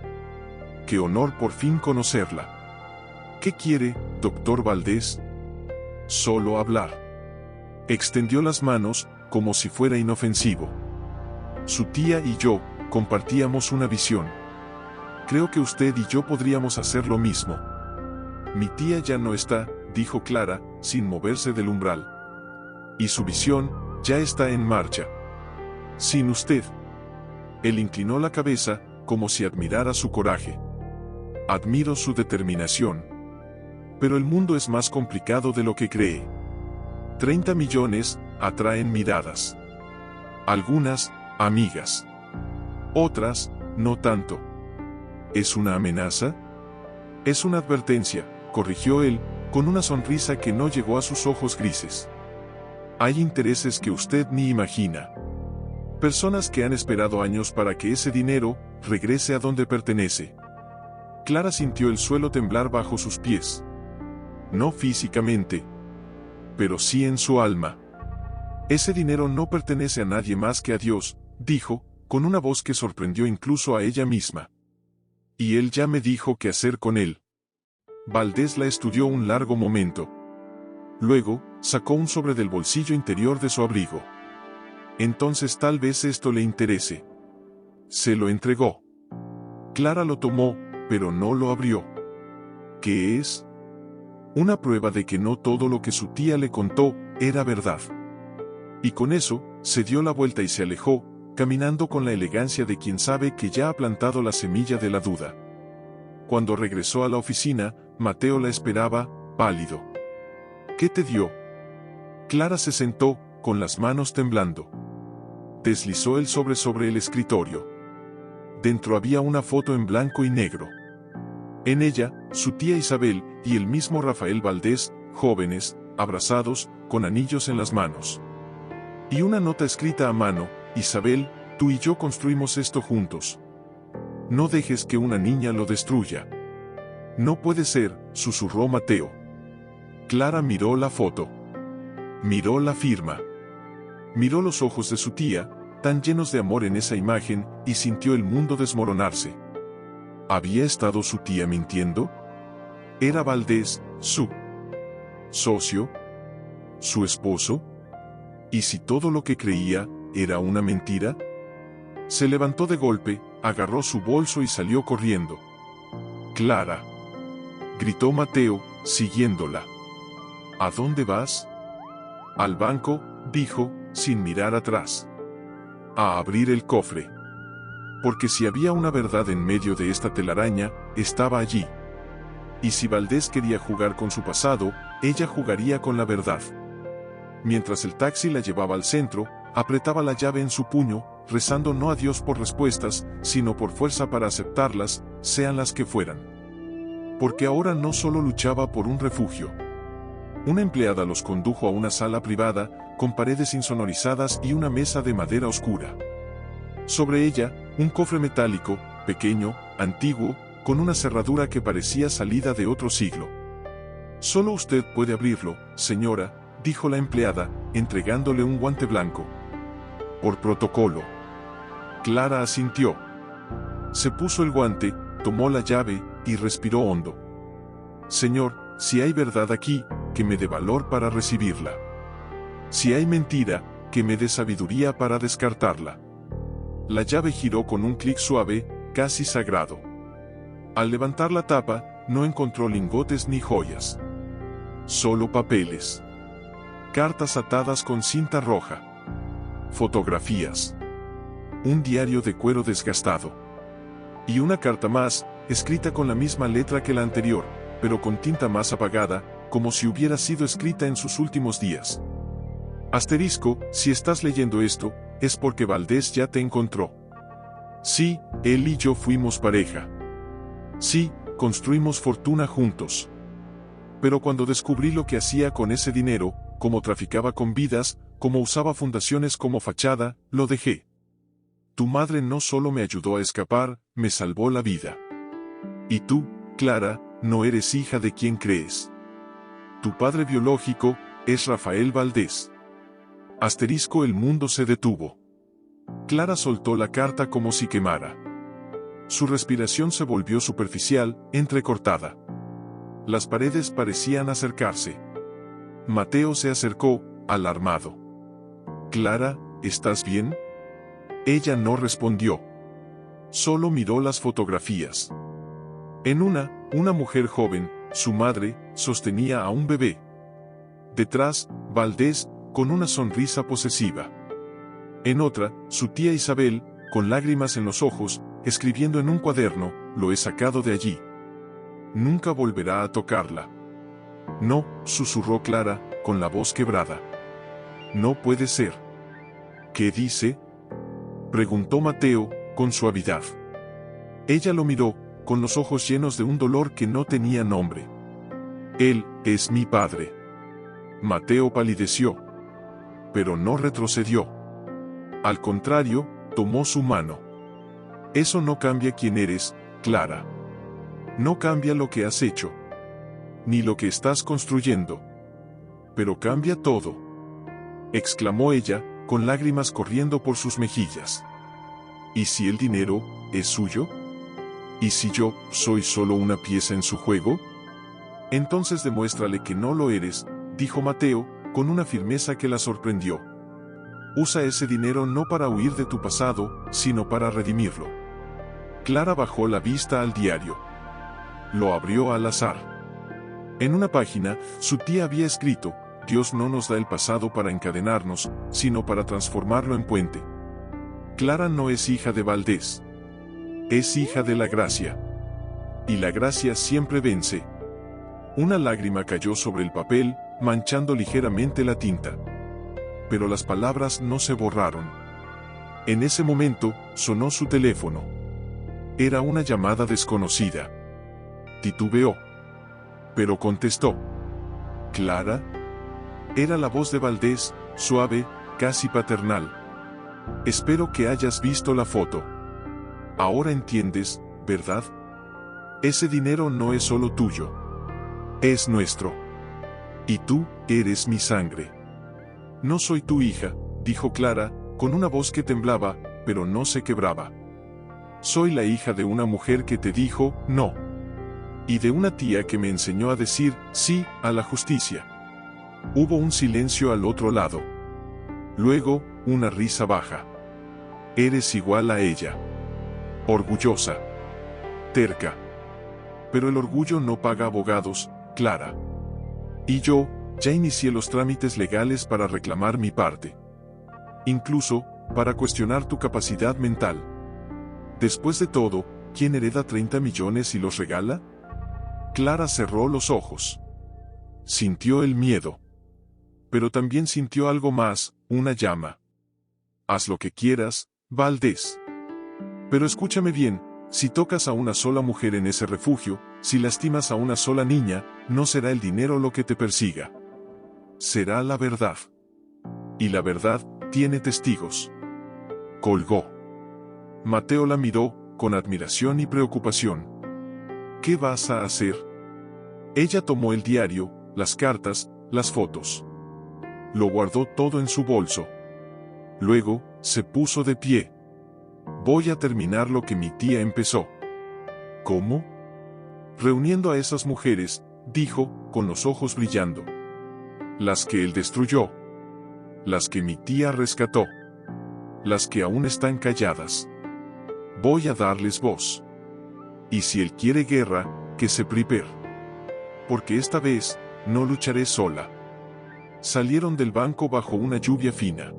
Qué honor por fin conocerla. ¿Qué quiere, doctor Valdés? Solo hablar. Extendió las manos, como si fuera inofensivo. Su tía y yo compartíamos una visión. Creo que usted y yo podríamos hacer lo mismo. Mi tía ya no está, dijo Clara, sin moverse del umbral. Y su visión ya está en marcha. Sin usted. Él inclinó la cabeza, como si admirara su coraje. Admiro su determinación. Pero el mundo es más complicado de lo que cree. 30 millones atraen miradas. Algunas, amigas. Otras, no tanto. ¿Es una amenaza? Es una advertencia, corrigió él, con una sonrisa que no llegó a sus ojos grises. Hay intereses que usted ni imagina. Personas que han esperado años para que ese dinero regrese a donde pertenece. Clara sintió el suelo temblar bajo sus pies. No físicamente, pero sí en su alma. Ese dinero no pertenece a nadie más que a Dios, dijo, con una voz que sorprendió incluso a ella misma. Y él ya me dijo qué hacer con él. Valdés la estudió un largo momento. Luego, sacó un sobre del bolsillo interior de su abrigo. Entonces tal vez esto le interese. Se lo entregó. Clara lo tomó, pero no lo abrió. ¿Qué es? Una prueba de que no todo lo que su tía le contó era verdad. Y con eso, Se dio la vuelta y se alejó, caminando con la elegancia de quien sabe que ya ha plantado la semilla de la duda. Cuando regresó a la oficina, Mateo la esperaba, pálido. ¿Qué te dio? Clara se sentó, con las manos temblando. Deslizó el sobre el escritorio. Dentro había una foto en blanco y negro. En ella, su tía Isabel y el mismo Rafael Valdés, jóvenes, abrazados, con anillos en las manos. Y una nota escrita a mano: Isabel, tú y yo construimos esto juntos. No dejes que una niña lo destruya. No puede ser, susurró Mateo. Clara miró la foto. Miró la firma. Miró los ojos de su tía, tan llenos de amor en esa imagen, y sintió el mundo desmoronarse. ¿Había estado su tía mintiendo? ¿Era Valdés, su socio? ¿Su esposo? ¿Y si todo lo que creía era una mentira? Se levantó de golpe, agarró su bolso y salió corriendo. «Clara», gritó Mateo, siguiéndola. «¿A dónde vas?» «Al banco», dijo, sin mirar atrás. «A abrir el cofre». Porque si había una verdad en medio de esta telaraña, estaba allí. Y si Valdés quería jugar con su pasado, ella jugaría con la verdad. Mientras el taxi la llevaba al centro, apretaba la llave en su puño, rezando no a Dios por respuestas, sino por fuerza para aceptarlas, sean las que fueran. Porque ahora no solo luchaba por un refugio. Una empleada los condujo a una sala privada, con paredes insonorizadas y una mesa de madera oscura. Sobre ella, un cofre metálico, pequeño, antiguo, con una cerradura que parecía salida de otro siglo. «Solo usted puede abrirlo, señora», dijo la empleada, entregándole un guante blanco. «Por protocolo». Clara asintió. Se puso el guante, tomó la llave, y respiró hondo. «Señor, si hay verdad aquí, que me dé valor para recibirla. Si hay mentira, que me dé sabiduría para descartarla». La llave giró con un clic suave, casi sagrado. Al levantar la tapa, no encontró lingotes ni joyas. Solo papeles. Cartas atadas con cinta roja. Fotografías. Un diario de cuero desgastado. Y una carta más, escrita con la misma letra que la anterior, pero con tinta más apagada, como si hubiera sido escrita en sus últimos días. Asterisco, si estás leyendo esto, es porque Valdés ya te encontró. Sí, él y yo fuimos pareja. Sí, construimos fortuna juntos. Pero cuando descubrí lo que hacía con ese dinero, cómo traficaba con vidas, cómo usaba fundaciones como fachada, lo dejé. Tu madre no solo me ayudó a escapar, me salvó la vida. Y tú, Clara, no eres hija de quien crees. Tu padre biológico es Rafael Valdés. Asterisco, el mundo se detuvo. Clara soltó la carta como si quemara. Su respiración se volvió superficial, entrecortada. Las paredes parecían acercarse. Mateo se acercó, alarmado. «Clara, ¿estás bien?» Ella no respondió. Solo miró las fotografías. En una mujer joven, su madre, sostenía a un bebé. Detrás, Valdés, con una sonrisa posesiva. En otra, su tía Isabel, con lágrimas en los ojos, escribiendo en un cuaderno: «Lo he sacado de allí. Nunca volverá a tocarla». «No», susurró Clara, con la voz quebrada. «No puede ser». «¿Qué dice?», preguntó Mateo, con suavidad. Ella lo miró, con los ojos llenos de un dolor que no tenía nombre. «Él es mi padre». Mateo palideció. Pero no retrocedió. Al contrario, tomó su mano. «Eso no cambia quién eres, Clara. No cambia lo que has hecho. Ni lo que estás construyendo. Pero cambia todo», exclamó ella, con lágrimas corriendo por sus mejillas. «¿Y si el dinero es suyo? ¿Y si yo soy solo una pieza en su juego? Entonces demuéstrale que no lo eres», dijo Mateo, con una firmeza que la sorprendió. «Usa ese dinero no para huir de tu pasado, sino para redimirlo». Clara bajó la vista al diario. Lo abrió al azar. En una página, su tía había escrito: Dios no nos da el pasado para encadenarnos, sino para transformarlo en puente. Clara no es hija de Valdés. Es hija de la gracia. Y la gracia siempre vence. Una lágrima cayó sobre el papel, manchando ligeramente la tinta. Pero las palabras no se borraron. En ese momento, sonó su teléfono. Era una llamada desconocida. Titubeó. Pero contestó. ¿Clara? Era la voz de Valdés, suave, casi paternal. Espero que hayas visto la foto. Ahora entiendes, ¿verdad? Ese dinero no es solo tuyo. Es nuestro. Y tú, eres mi sangre. No soy tu hija, dijo Clara, con una voz que temblaba, pero no se quebraba. Soy la hija de una mujer que te dijo, no. Y de una tía que me enseñó a decir, sí, a la justicia. Hubo un silencio al otro lado. Luego, una risa baja. Eres igual a ella. Orgullosa. Terca. Pero el orgullo no paga abogados, Clara. Y yo, ya inicié los trámites legales para reclamar mi parte. Incluso, para cuestionar tu capacidad mental. Después de todo, ¿quién hereda 30 millones y los regala? Clara cerró los ojos. Sintió el miedo. Pero también sintió algo más, una llama. Haz lo que quieras, Valdés. Pero escúchame bien, si tocas a una sola mujer en ese refugio, si lastimas a una sola niña, no será el dinero lo que te persiga. Será la verdad. Y la verdad tiene testigos. Colgó. Mateo la miró, con admiración y preocupación. ¿Qué vas a hacer? Ella tomó el diario, las cartas, las fotos. Lo guardó todo en su bolso. Luego, se puso de pie. Voy a terminar lo que mi tía empezó. ¿Cómo? Reuniendo a esas mujeres, dijo, con los ojos brillando. Las que él destruyó. Las que mi tía rescató. Las que aún están calladas. Voy a darles voz. Y si él quiere guerra, que se prepare. Porque esta vez, no lucharé sola. Salieron del banco bajo una lluvia fina.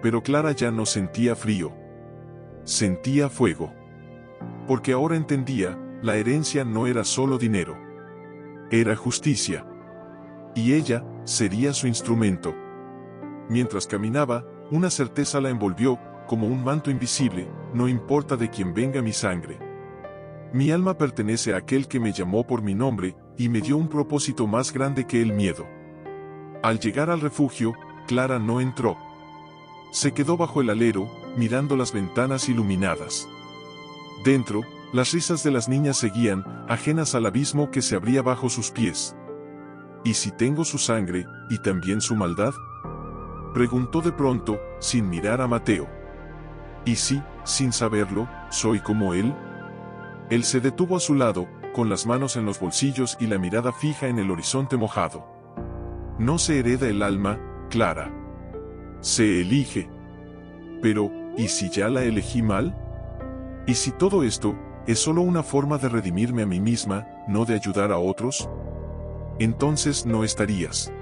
Pero Clara ya no sentía frío. Sentía fuego. Porque ahora entendía, la herencia no era solo dinero. Era justicia. Y ella, sería su instrumento. Mientras caminaba, una certeza la envolvió, como un manto invisible, no importa de quién venga mi sangre. Mi alma pertenece a aquel que me llamó por mi nombre, y me dio un propósito más grande que el miedo. Al llegar al refugio, Clara no entró. Se quedó bajo el alero, mirando las ventanas iluminadas. Dentro, las risas de las niñas seguían, ajenas al abismo que se abría bajo sus pies. ¿Y si tengo su sangre, y también su maldad? Preguntó de pronto, sin mirar a Mateo. ¿Y si, sin saberlo, soy como él? Él se detuvo a su lado, con las manos en los bolsillos y la mirada fija en el horizonte mojado. No se hereda el alma, Clara. Se elige. Pero, ¿y si ya la elegí mal? ¿Y si todo esto es solo una forma de redimirme a mí misma, no de ayudar a otros? Entonces no estarías.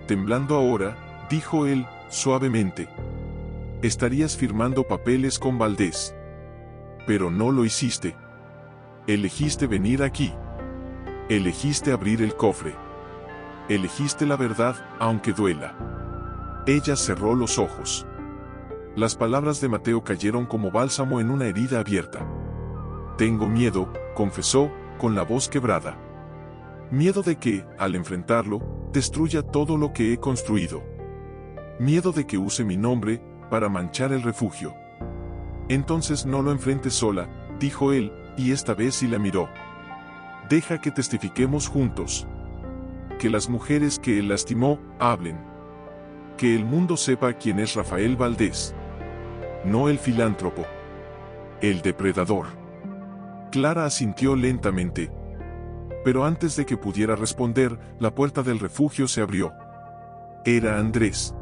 Temblando ahora, dijo él, suavemente. Estarías firmando papeles con Valdés. Pero no lo hiciste. Elegiste venir aquí. Elegiste abrir el cofre. Elegiste la verdad, aunque duela. Ella cerró los ojos. Las palabras de Mateo cayeron como bálsamo en una herida abierta. Tengo miedo, confesó, con la voz quebrada. Miedo de que, al enfrentarlo, destruya todo lo que he construido. Miedo de que use mi nombre, para manchar el refugio. Entonces no lo enfrentes sola, dijo él, y esta vez sí la miró. Deja que testifiquemos juntos. Que las mujeres que él lastimó, hablen. Que el mundo sepa quién es Rafael Valdés. No el filántropo. El depredador. Clara asintió lentamente. Pero antes de que pudiera responder, la puerta del refugio se abrió. Era Andrés.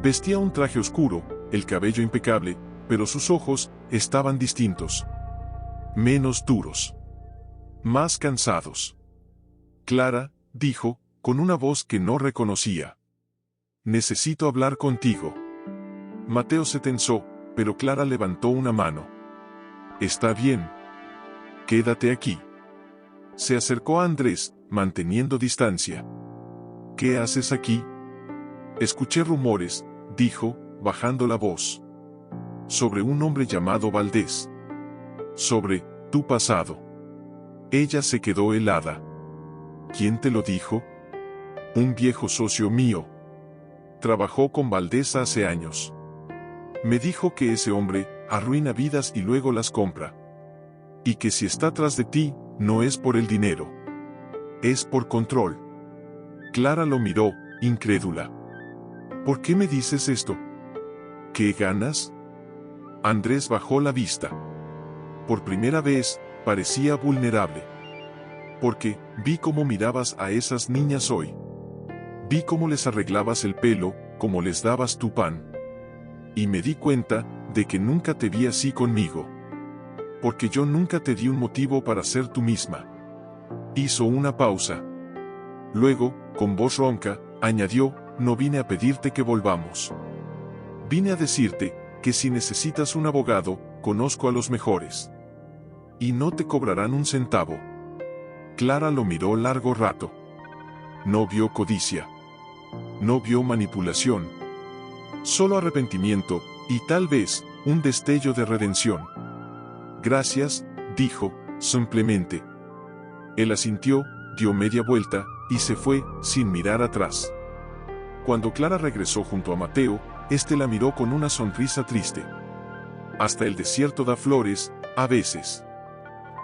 Vestía un traje oscuro, el cabello impecable, pero sus ojos estaban distintos. Menos duros. Más cansados. Clara, dijo, con una voz que no reconocía. «Necesito hablar contigo». Mateo se tensó, pero Clara levantó una mano. «Está bien. Quédate aquí». Se acercó a Andrés, manteniendo distancia. «¿Qué haces aquí?» «Escuché rumores», dijo, bajando la voz. «Sobre un hombre llamado Valdés. Sobre tu pasado». Ella se quedó helada. «¿Quién te lo dijo?» «Un viejo socio mío. Trabajó con Valdés hace años. Me dijo que ese hombre arruina vidas y luego las compra. Y que si está tras de ti, no es por el dinero. Es por control». Clara lo miró, incrédula. «¿Por qué me dices esto? ¿Qué ganas?» Andrés bajó la vista. Por primera vez, parecía vulnerable. «Porque vi cómo mirabas a esas niñas hoy. Vi cómo les arreglabas el pelo, cómo les dabas tu pan. Y me di cuenta de que nunca te vi así conmigo. Porque yo nunca te di un motivo para ser tú misma». Hizo una pausa. Luego, con voz ronca, añadió: «No vine a pedirte que volvamos. Vine a decirte que si necesitas un abogado, conozco a los mejores. Y no te cobrarán un centavo». Clara lo miró largo rato. No vio codicia. No vio manipulación. Solo arrepentimiento, y tal vez, un destello de redención. «Gracias», dijo, simplemente. Él asintió, dio media vuelta, y se fue, sin mirar atrás. Cuando Clara regresó junto a Mateo, éste la miró con una sonrisa triste. «Hasta el desierto da flores, a veces».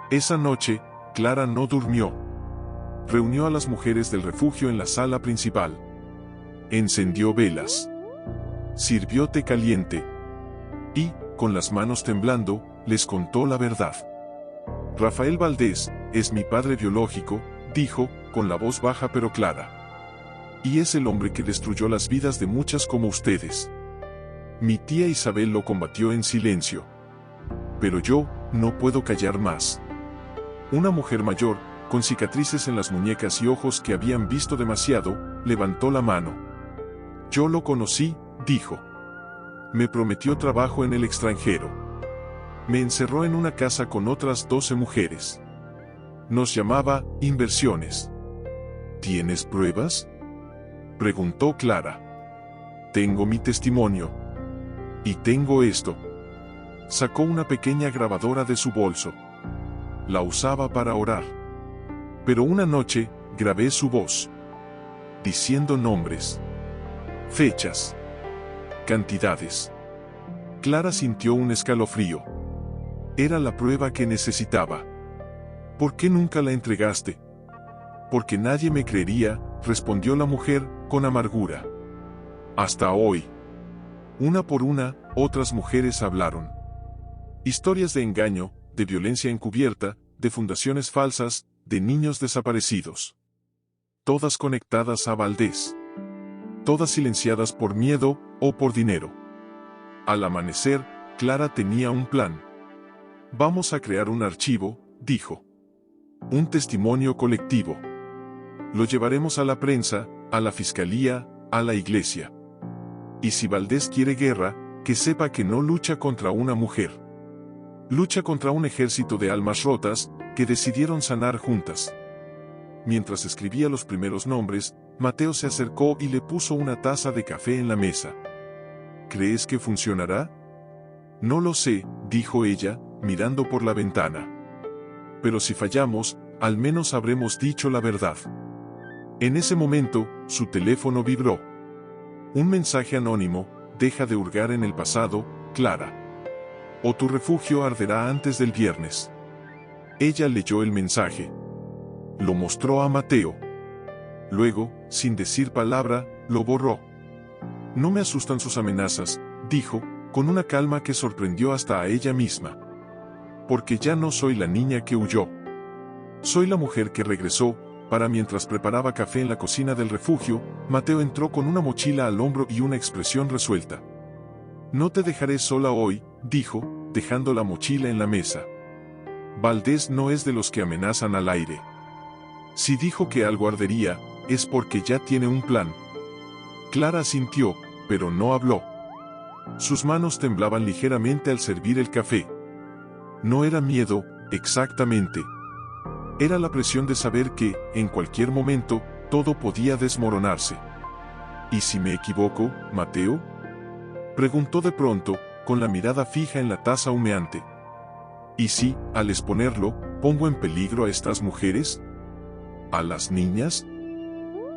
Esa noche, Clara no durmió. Reunió a las mujeres del refugio en la sala principal. Encendió velas. Sirvió té caliente. Y, con las manos temblando, les contó la verdad. «Rafael Valdés es mi padre biológico», dijo, con la voz baja pero clara. «Y es el hombre que destruyó las vidas de muchas como ustedes. Mi tía Isabel lo combatió en silencio. Pero yo, no puedo callar más». Una mujer mayor, con cicatrices en las muñecas y ojos que habían visto demasiado, levantó la mano. «Yo lo conocí», dijo. «Me prometió trabajo en el extranjero. Me encerró en una casa con otras 12 mujeres. Nos llamaba inversiones». «¿Tienes pruebas?», preguntó Clara. «Tengo mi testimonio. Y tengo esto». Sacó una pequeña grabadora de su bolso. La usaba para orar. «Pero una noche, grabé su voz. Diciendo nombres. Fechas. Cantidades». Clara sintió un escalofrío. Era la prueba que necesitaba. «¿Por qué nunca la entregaste?». «Porque nadie me creería», respondió la mujer, con amargura. «Hasta hoy». Una por una, otras mujeres hablaron. Historias de engaño, de violencia encubierta, de fundaciones falsas, de niños desaparecidos. Todas conectadas a Valdés. Todas silenciadas por miedo, o por dinero. Al amanecer, Clara tenía un plan. «Vamos a crear un archivo», dijo. «Un testimonio colectivo. Lo llevaremos a la prensa, a la fiscalía, a la iglesia. Y si Valdés quiere guerra, que sepa que no lucha contra una mujer. Lucha contra un ejército de almas rotas, que decidieron sanar juntas». Mientras escribía los primeros nombres, Mateo se acercó y le puso una taza de café en la mesa. «¿Crees que funcionará?». «No lo sé», dijo ella, mirando por la ventana. «Pero si fallamos, al menos habremos dicho la verdad». En ese momento, su teléfono vibró. Un mensaje anónimo: «Deja de hurgar en el pasado, Clara. O tu refugio arderá antes del viernes». Ella leyó el mensaje. Lo mostró a Mateo. Luego, sin decir palabra, lo borró. «No me asustan sus amenazas», dijo, con una calma que sorprendió hasta a ella misma. «Porque ya no soy la niña que huyó. Soy la mujer que regresó». Mientras preparaba café en la cocina del refugio, Mateo entró con una mochila al hombro y una expresión resuelta. «No te dejaré sola hoy», dijo, dejando la mochila en la mesa. «Valdés no es de los que amenazan al aire. Si dijo que algo ardería, es porque ya tiene un plan. Clara asintió, pero no habló. Sus manos temblaban ligeramente al servir el café. No era miedo, exactamente. Era la presión de saber que, en cualquier momento, todo podía desmoronarse. ¿Y si me equivoco, Mateo? Preguntó de pronto, con la mirada fija en la taza humeante. ¿Y si, al exponerlo, pongo en peligro a estas mujeres? ¿A las niñas?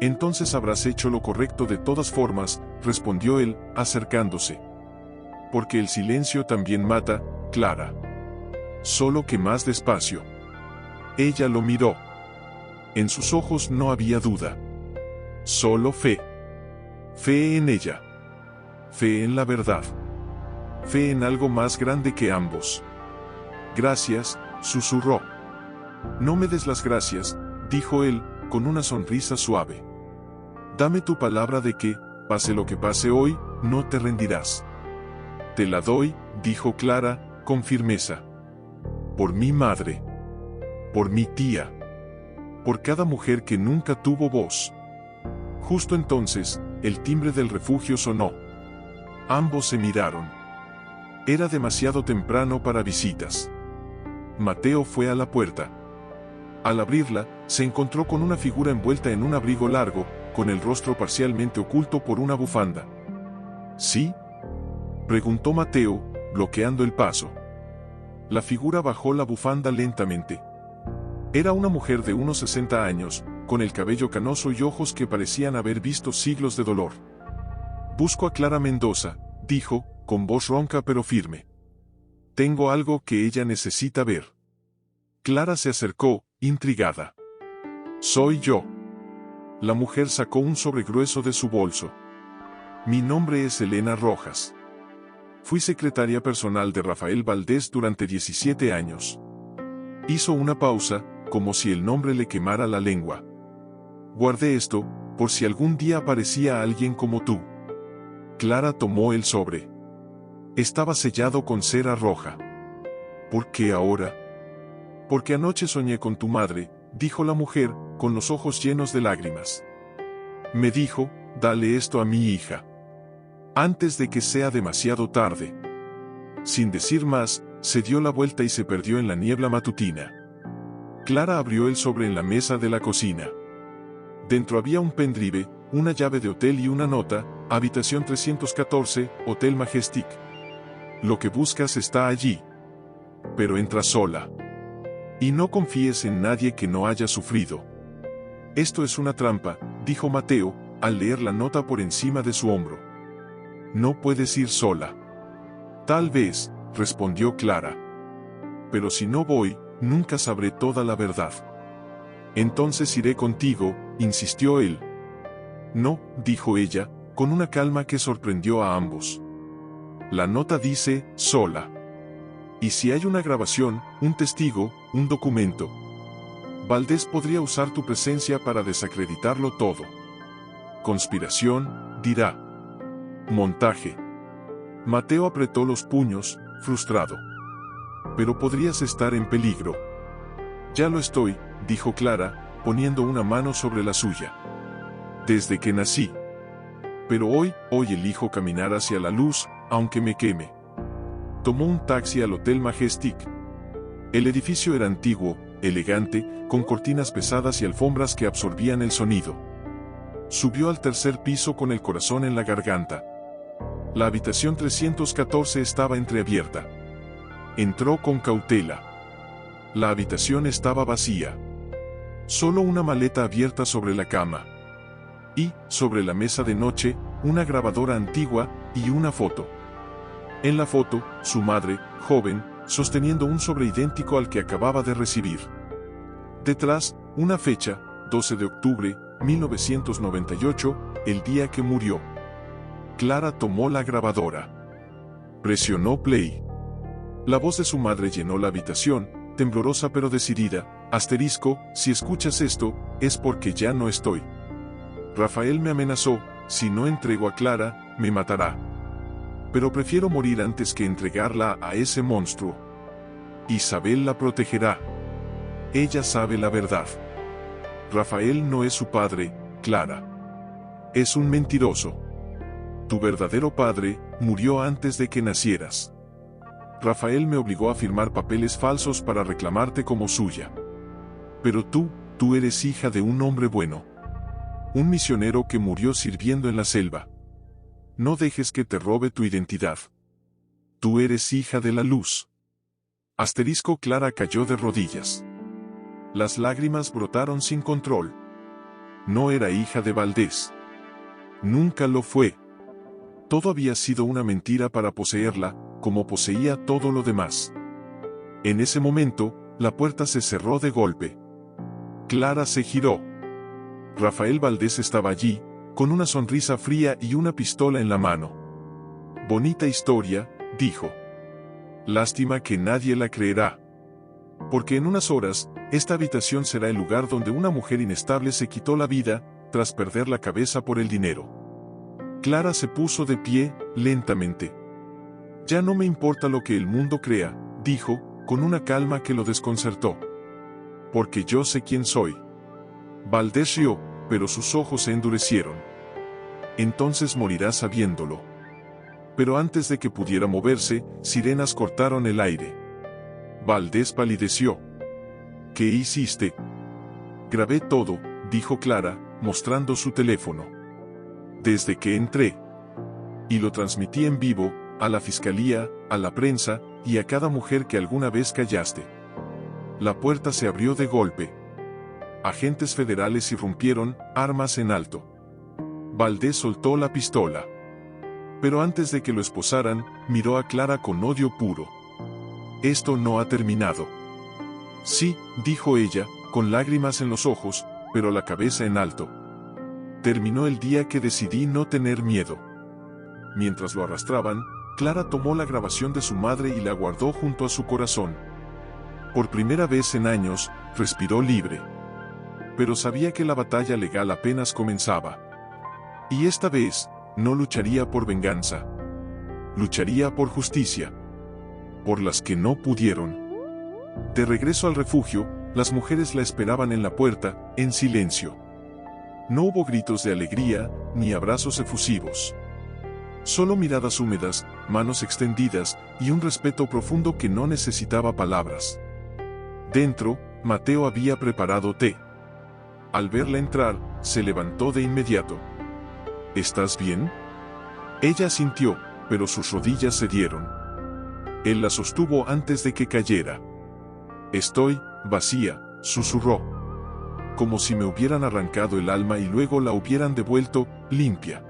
Entonces habrás hecho lo correcto de todas formas, respondió él, acercándose. Porque el silencio también mata, Clara. Solo que más despacio. Ella lo miró. En sus ojos no había duda. Solo fe. Fe en ella. Fe en la verdad. Fe en algo más grande que ambos. Gracias, susurró. No me des las gracias, dijo él, con una sonrisa suave. Dame tu palabra de que, pase lo que pase hoy, no te rendirás. Te la doy, dijo Clara, con firmeza. Por mi madre. Por mi tía. Por cada mujer que nunca tuvo voz. Justo entonces, el timbre del refugio sonó. Ambos se miraron. Era demasiado temprano para visitas. Mateo fue a la puerta. Al abrirla, se encontró con una figura envuelta en un abrigo largo, con el rostro parcialmente oculto por una bufanda. ¿Sí? Preguntó Mateo, bloqueando el paso. La figura bajó la bufanda lentamente. Era una mujer de unos 60 años, con el cabello canoso y ojos que parecían haber visto siglos de dolor. Busco a Clara Mendoza, dijo, con voz ronca pero firme. Tengo algo que ella necesita ver. Clara se acercó, intrigada. Soy yo. La mujer sacó un sobre grueso de su bolso. Mi nombre es Elena Rojas. Fui secretaria personal de Rafael Valdés durante 17 años. Hizo una pausa, como si el nombre le quemara la lengua. Guardé esto, por si algún día aparecía alguien como tú. Clara tomó el sobre. Estaba sellado con cera roja. ¿Por qué ahora? Porque anoche soñé con tu madre, dijo la mujer, con los ojos llenos de lágrimas. Me dijo, dale esto a mi hija. Antes de que sea demasiado tarde. Sin decir más, se dio la vuelta y se perdió en la niebla matutina. Clara abrió el sobre en la mesa de la cocina. Dentro había un pendrive, una llave de hotel y una nota, habitación 314, Hotel Majestic. Lo que buscas está allí. Pero entra sola. Y no confíes en nadie que no haya sufrido. Esto es una trampa, dijo Mateo, al leer la nota por encima de su hombro. No puedes ir sola. Tal vez, respondió Clara. Pero si no voy, nunca sabré toda la verdad. Entonces iré contigo, insistió él. No, dijo ella, con una calma que sorprendió a ambos. La nota dice, sola. ¿Y si hay una grabación, un testigo, un documento? Valdés podría usar tu presencia para desacreditarlo todo. Conspiración, dirá. Montaje. Mateo apretó los puños, frustrado. Pero podrías estar en peligro. Ya lo estoy, dijo Clara, poniendo una mano sobre la suya. Desde que nací. Pero hoy elijo caminar hacia la luz, aunque me queme. Tomó un taxi al Hotel Majestic. El edificio era antiguo, elegante, con cortinas pesadas y alfombras que absorbían el sonido. Subió al tercer piso con el corazón en la garganta. La habitación 314 estaba entreabierta. Entró con cautela. La habitación estaba vacía. Solo una maleta abierta sobre la cama. Y, sobre la mesa de noche, una grabadora antigua y una foto. En la foto, su madre, joven, sosteniendo un sobre idéntico al que acababa de recibir. Detrás, una fecha, 12 de octubre, 1998, el día que murió. Clara tomó la grabadora. Presionó play. La voz de su madre llenó la habitación, temblorosa pero decidida. Asterisco, si escuchas esto, es porque ya no estoy. Rafael me amenazó, si no entrego a Clara, me matará. Pero prefiero morir antes que entregarla a ese monstruo. Isabel la protegerá. Ella sabe la verdad. Rafael no es su padre, Clara. Es un mentiroso. Tu verdadero padre murió antes de que nacieras. Rafael me obligó a firmar papeles falsos para reclamarte como suya. Pero tú eres hija de un hombre bueno. Un misionero que murió sirviendo en la selva. No dejes que te robe tu identidad. Tú eres hija de la luz. Asterisco. Clara cayó de rodillas. Las lágrimas brotaron sin control. No era hija de Valdés. Nunca lo fue. Todo había sido una mentira para poseerla, como poseía todo lo demás. En ese momento, la puerta se cerró de golpe. Clara se giró. Rafael Valdés estaba allí, con una sonrisa fría y una pistola en la mano. Bonita historia, dijo. Lástima que nadie la creerá. Porque en unas horas, esta habitación será el lugar donde una mujer inestable se quitó la vida, tras perder la cabeza por el dinero. Clara se puso de pie, lentamente. Ya no me importa lo que el mundo crea, dijo, con una calma que lo desconcertó. Porque yo sé quién soy. Valdés rió, pero sus ojos se endurecieron. Entonces morirás sabiéndolo. Pero antes de que pudiera moverse, sirenas cortaron el aire. Valdés palideció. ¿Qué hiciste? Grabé todo, dijo Clara, mostrando su teléfono. Desde que entré. Y lo transmití en vivo, a la fiscalía, a la prensa, y a cada mujer que alguna vez callaste. La puerta se abrió de golpe. Agentes federales irrumpieron, armas en alto. Valdés soltó la pistola. Pero antes de que lo esposaran, miró a Clara con odio puro. Esto no ha terminado. Sí, dijo ella, con lágrimas en los ojos, pero la cabeza en alto. Terminó el día que decidí no tener miedo. Mientras lo arrastraban, Clara tomó la grabación de su madre y la guardó junto a su corazón. Por primera vez en años, respiró libre. Pero sabía que la batalla legal apenas comenzaba. Y esta vez, no lucharía por venganza. Lucharía por justicia. Por las que no pudieron. De regreso al refugio, las mujeres la esperaban en la puerta, en silencio. No hubo gritos de alegría, ni abrazos efusivos. Solo miradas húmedas, manos extendidas, y un respeto profundo que no necesitaba palabras. Dentro, Mateo había preparado té. Al verla entrar, se levantó de inmediato. ¿Estás bien? Ella asintió, pero sus rodillas cedieron. Él la sostuvo antes de que cayera. Estoy vacía, susurró. Como si me hubieran arrancado el alma y luego la hubieran devuelto, limpia.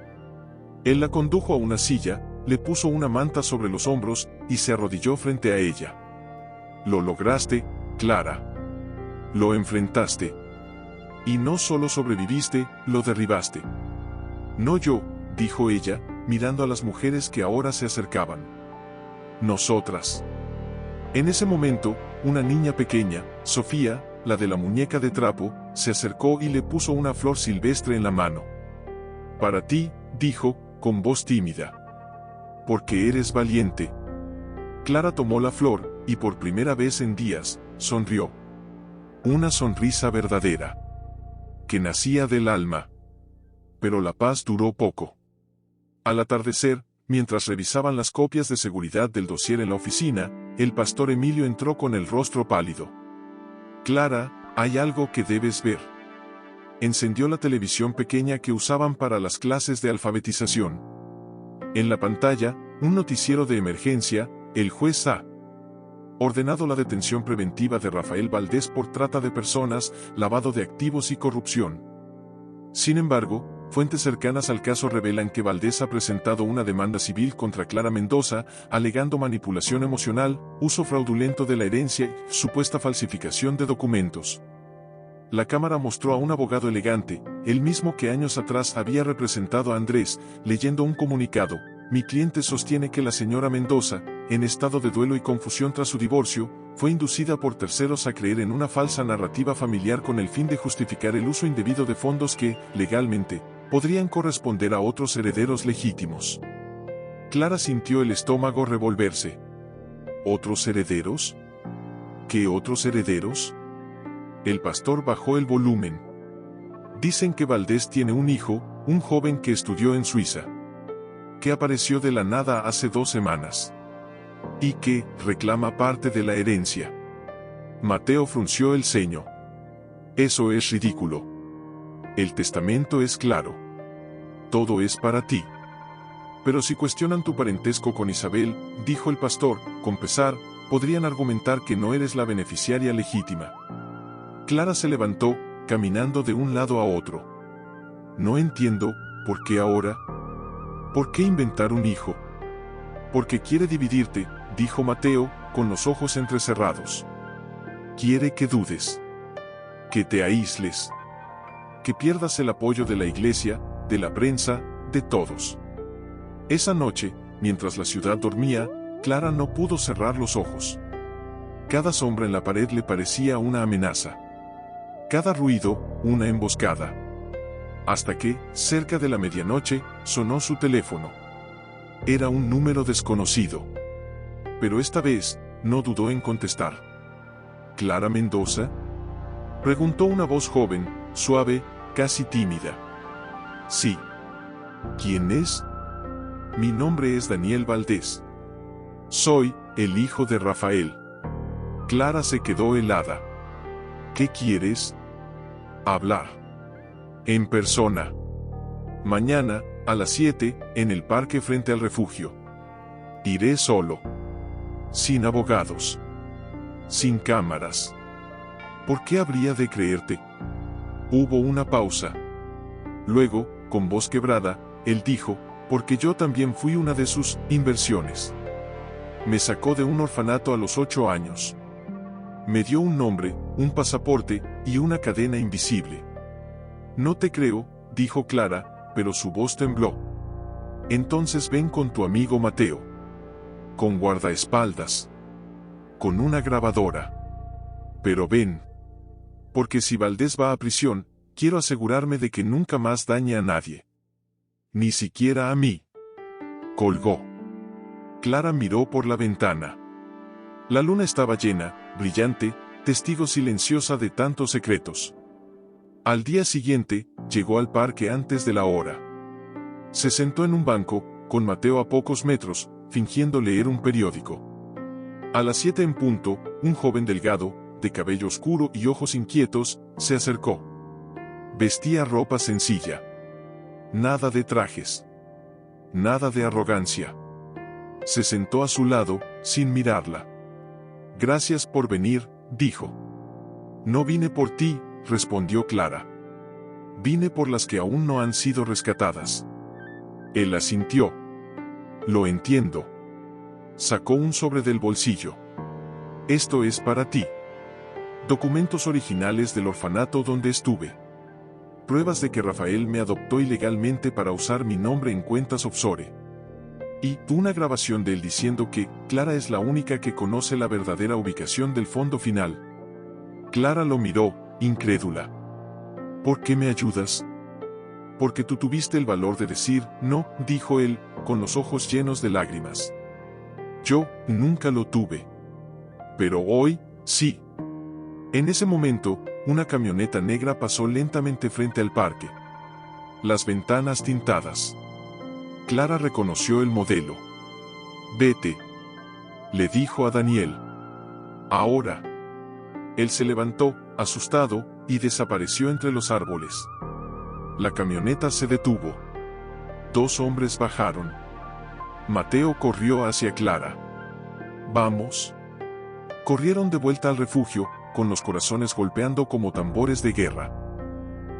Él la condujo a una silla, le puso una manta sobre los hombros, y se arrodilló frente a ella. Lo lograste, Clara. Lo enfrentaste. Y no solo sobreviviste, lo derribaste. No yo, dijo ella, mirando a las mujeres que ahora se acercaban. Nosotras. En ese momento, una niña pequeña, Sofía, la de la muñeca de trapo, se acercó y le puso una flor silvestre en la mano. Para ti, dijo, con voz tímida. Porque eres valiente. Clara tomó la flor, y por primera vez en días, sonrió. Una sonrisa verdadera. Que nacía del alma. Pero la paz duró poco. Al atardecer, mientras revisaban las copias de seguridad del dossier en la oficina, el pastor Emilio entró con el rostro pálido. Clara, hay algo que debes ver. Encendió la televisión pequeña que usaban para las clases de alfabetización. En la pantalla, un noticiero de emergencia, el juez ha ordenado la detención preventiva de Rafael Valdés por trata de personas, lavado de activos y corrupción. Sin embargo, fuentes cercanas al caso revelan que Valdés ha presentado una demanda civil contra Clara Mendoza, alegando manipulación emocional, uso fraudulento de la herencia y supuesta falsificación de documentos. La cámara mostró a un abogado elegante, el mismo que años atrás había representado a Andrés, leyendo un comunicado. Mi cliente sostiene que la señora Mendoza, en estado de duelo y confusión tras su divorcio, fue inducida por terceros a creer en una falsa narrativa familiar con el fin de justificar el uso indebido de fondos que, legalmente, podrían corresponder a otros herederos legítimos. Clara sintió el estómago revolverse. ¿Otros herederos? ¿Qué otros herederos? El pastor bajó el volumen. Dicen que Valdés tiene un hijo, un joven que estudió en Suiza, que apareció de la nada hace 2 semanas, y que reclama parte de la herencia. Mateo frunció el ceño. Eso es ridículo. El testamento es claro. Todo es para ti. Pero si cuestionan tu parentesco con Isabel, dijo el pastor, con pesar, podrían argumentar que no eres la beneficiaria legítima. Clara se levantó, caminando de un lado a otro. No entiendo, ¿por qué ahora? ¿Por qué inventar un hijo? Porque quiere dividirte, dijo Mateo, con los ojos entrecerrados. Quiere que dudes, que te aísles, que pierdas el apoyo de la iglesia, de la prensa, de todos. Esa noche, mientras la ciudad dormía, Clara no pudo cerrar los ojos. Cada sombra en la pared le parecía una amenaza. Cada ruido, una emboscada. Hasta que, cerca de la medianoche, sonó su teléfono. Era un número desconocido. Pero esta vez, no dudó en contestar. ¿Clara Mendoza?, preguntó una voz joven, suave, casi tímida. Sí. ¿Quién es? Mi nombre es Daniel Valdés. Soy el hijo de Rafael. Clara se quedó helada. ¿Qué quieres? Hablar. En persona. Mañana, a las 7, en el parque frente al refugio. Iré solo. Sin abogados. Sin cámaras. ¿Por qué habría de creerte? Hubo una pausa. Luego, con voz quebrada, él dijo, porque yo también fui una de sus inversiones. Me sacó de un orfanato a los 8 años. Me dio un nombre, un pasaporte y una cadena invisible. No te creo, dijo Clara, pero su voz tembló. Entonces ven con tu amigo Mateo. Con guardaespaldas. Con una grabadora. Pero ven. Porque si Valdés va a prisión, quiero asegurarme de que nunca más dañe a nadie. Ni siquiera a mí. Colgó. Clara miró por la ventana. La luna estaba llena, brillante, testigo silenciosa de tantos secretos. Al día siguiente, llegó al parque antes de la hora. Se sentó en un banco, con Mateo a pocos metros, fingiendo leer un periódico. A las 7 en punto, un joven delgado, de cabello oscuro y ojos inquietos, se acercó. Vestía ropa sencilla. Nada de trajes. Nada de arrogancia. Se sentó a su lado, sin mirarla. Gracias por venir, dijo. No vine por ti, respondió Clara. Vine por las que aún no han sido rescatadas. Él asintió. Lo entiendo. Sacó un sobre del bolsillo. Esto es para ti. Documentos originales del orfanato donde estuve. Pruebas de que Rafael me adoptó ilegalmente para usar mi nombre en cuentas offshore. Y una grabación de él diciendo que Clara es la única que conoce la verdadera ubicación del fondo final. Clara lo miró, incrédula. ¿Por qué me ayudas? Porque tú tuviste el valor de decir no, dijo él, con los ojos llenos de lágrimas. Yo nunca lo tuve. Pero hoy, sí. En ese momento, una camioneta negra pasó lentamente frente al parque. Las ventanas tintadas. Clara reconoció el modelo. Vete, le dijo a Daniel. Ahora. Él se levantó, asustado, y desapareció entre los árboles. La camioneta se detuvo. 2 hombres bajaron. Mateo corrió hacia Clara. Vamos. Corrieron de vuelta al refugio, con los corazones golpeando como tambores de guerra.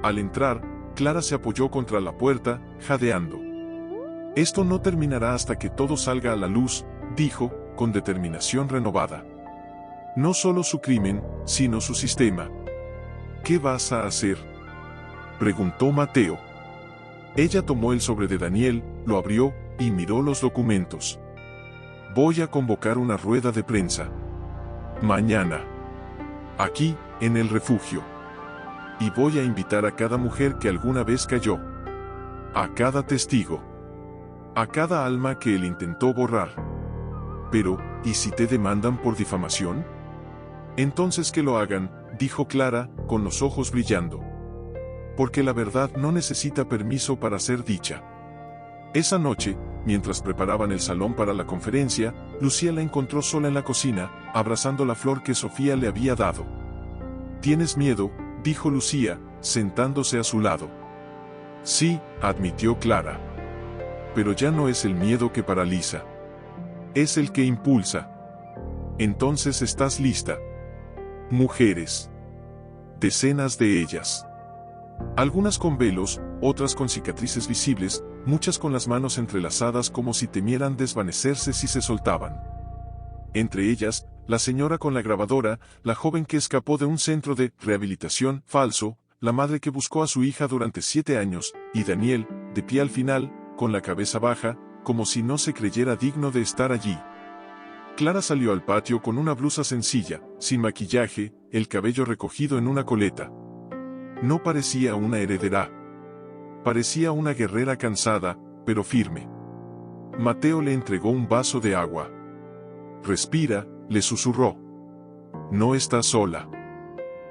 Al entrar, Clara se apoyó contra la puerta, jadeando. Esto no terminará hasta que todo salga a la luz, dijo, con determinación renovada. No solo su crimen, sino su sistema. ¿Qué vas a hacer?, preguntó Mateo. Ella tomó el sobre de Daniel, lo abrió, y miró los documentos. Voy a convocar una rueda de prensa. Mañana. Aquí, en el refugio. Y voy a invitar a cada mujer que alguna vez cayó. A cada testigo. A cada alma que él intentó borrar. Pero, ¿y si te demandan por difamación? Entonces que lo hagan, dijo Clara, con los ojos brillando. Porque la verdad no necesita permiso para ser dicha. Esa noche, mientras preparaban el salón para la conferencia, Lucía la encontró sola en la cocina, abrazando la flor que Sofía le había dado. «¿Tienes miedo?», dijo Lucía, sentándose a su lado. «Sí», admitió Clara. «Pero ya no es el miedo que paraliza. Es el que impulsa. Entonces estás lista». Mujeres. Decenas de ellas. Algunas con velos, otras con cicatrices visibles, muchas con las manos entrelazadas como si temieran desvanecerse si se soltaban. Entre ellas, la señora con la grabadora, la joven que escapó de un centro de rehabilitación falso, la madre que buscó a su hija durante 7 años, y Daniel, de pie al final, con la cabeza baja, como si no se creyera digno de estar allí. Clara salió al patio con una blusa sencilla, sin maquillaje, el cabello recogido en una coleta. No parecía una heredera. Parecía una guerrera cansada, pero firme. Mateo le entregó un vaso de agua. «Respira», le susurró. «No estás sola».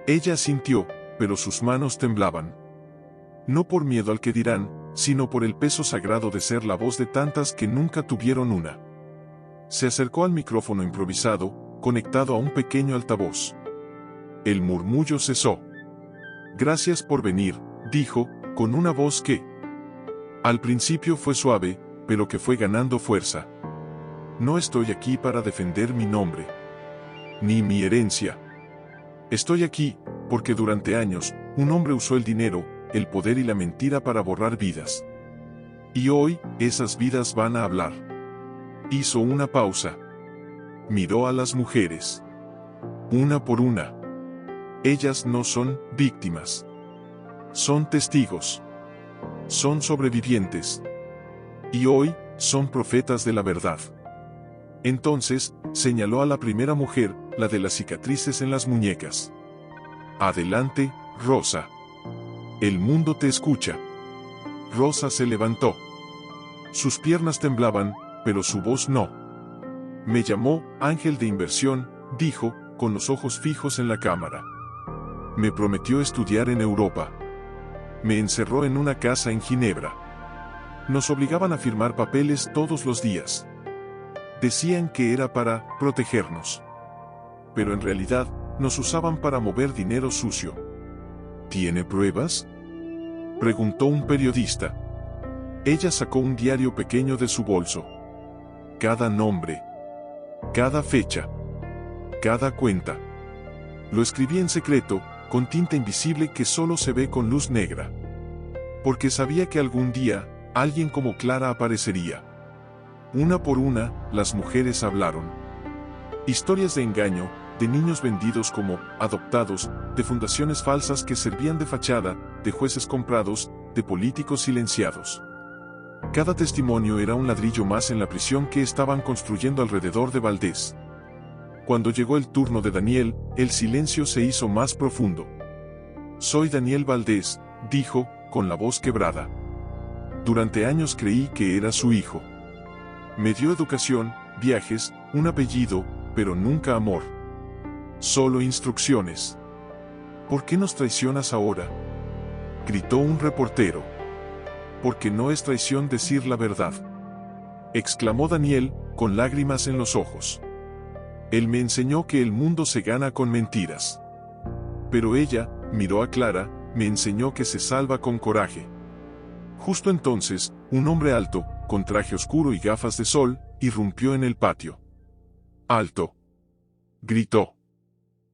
Ella asintió, pero sus manos temblaban. No por miedo al que dirán, sino por el peso sagrado de ser la voz de tantas que nunca tuvieron una. Se acercó al micrófono improvisado, conectado a un pequeño altavoz. El murmullo cesó. «Gracias por venir», dijo, con una voz que al principio fue suave, pero que fue ganando fuerza. «No estoy aquí para defender mi nombre, ni mi herencia. Estoy aquí, porque durante años, un hombre usó el dinero, el poder y la mentira para borrar vidas. Y hoy, esas vidas van a hablar». Hizo una pausa. Miró a las mujeres. Una por una. Ellas no son víctimas. Son testigos. Son sobrevivientes. Y hoy, son profetas de la verdad. Entonces, señaló a la primera mujer, la de las cicatrices en las muñecas. «Adelante, Rosa. El mundo te escucha». Rosa se levantó. Sus piernas temblaban, pero su voz no. «Me llamó Ángel de Inversión», dijo, con los ojos fijos en la cámara. «Me prometió estudiar en Europa. Me encerró en una casa en Ginebra. Nos obligaban a firmar papeles todos los días. Decían que era para protegernos. Pero en realidad, nos usaban para mover dinero sucio». «¿Tiene pruebas?», preguntó un periodista. Ella sacó un diario pequeño de su bolso. Cada nombre. Cada fecha. Cada cuenta. Lo escribí en secreto, con tinta invisible que solo se ve con luz negra. Porque sabía que algún día, alguien como Clara aparecería. Una por una, las mujeres hablaron. Historias de engaño, de niños vendidos como adoptados, de fundaciones falsas que servían de fachada, de jueces comprados, de políticos silenciados. Cada testimonio era un ladrillo más en la prisión que estaban construyendo alrededor de Valdés. Cuando llegó el turno de Daniel, el silencio se hizo más profundo. «Soy Daniel Valdés», dijo, con la voz quebrada. «Durante años creí que era su hijo. Me dio educación, viajes, un apellido, pero nunca amor. Solo instrucciones». «¿Por qué nos traicionas ahora?», gritó un reportero. «Porque no es traición decir la verdad», exclamó Daniel, con lágrimas en los ojos. «Él me enseñó que el mundo se gana con mentiras. Pero ella», miró a Clara, «me enseñó que se salva con coraje». Justo entonces, un hombre alto, con traje oscuro y gafas de sol, irrumpió en el patio. «¡Alto!», gritó.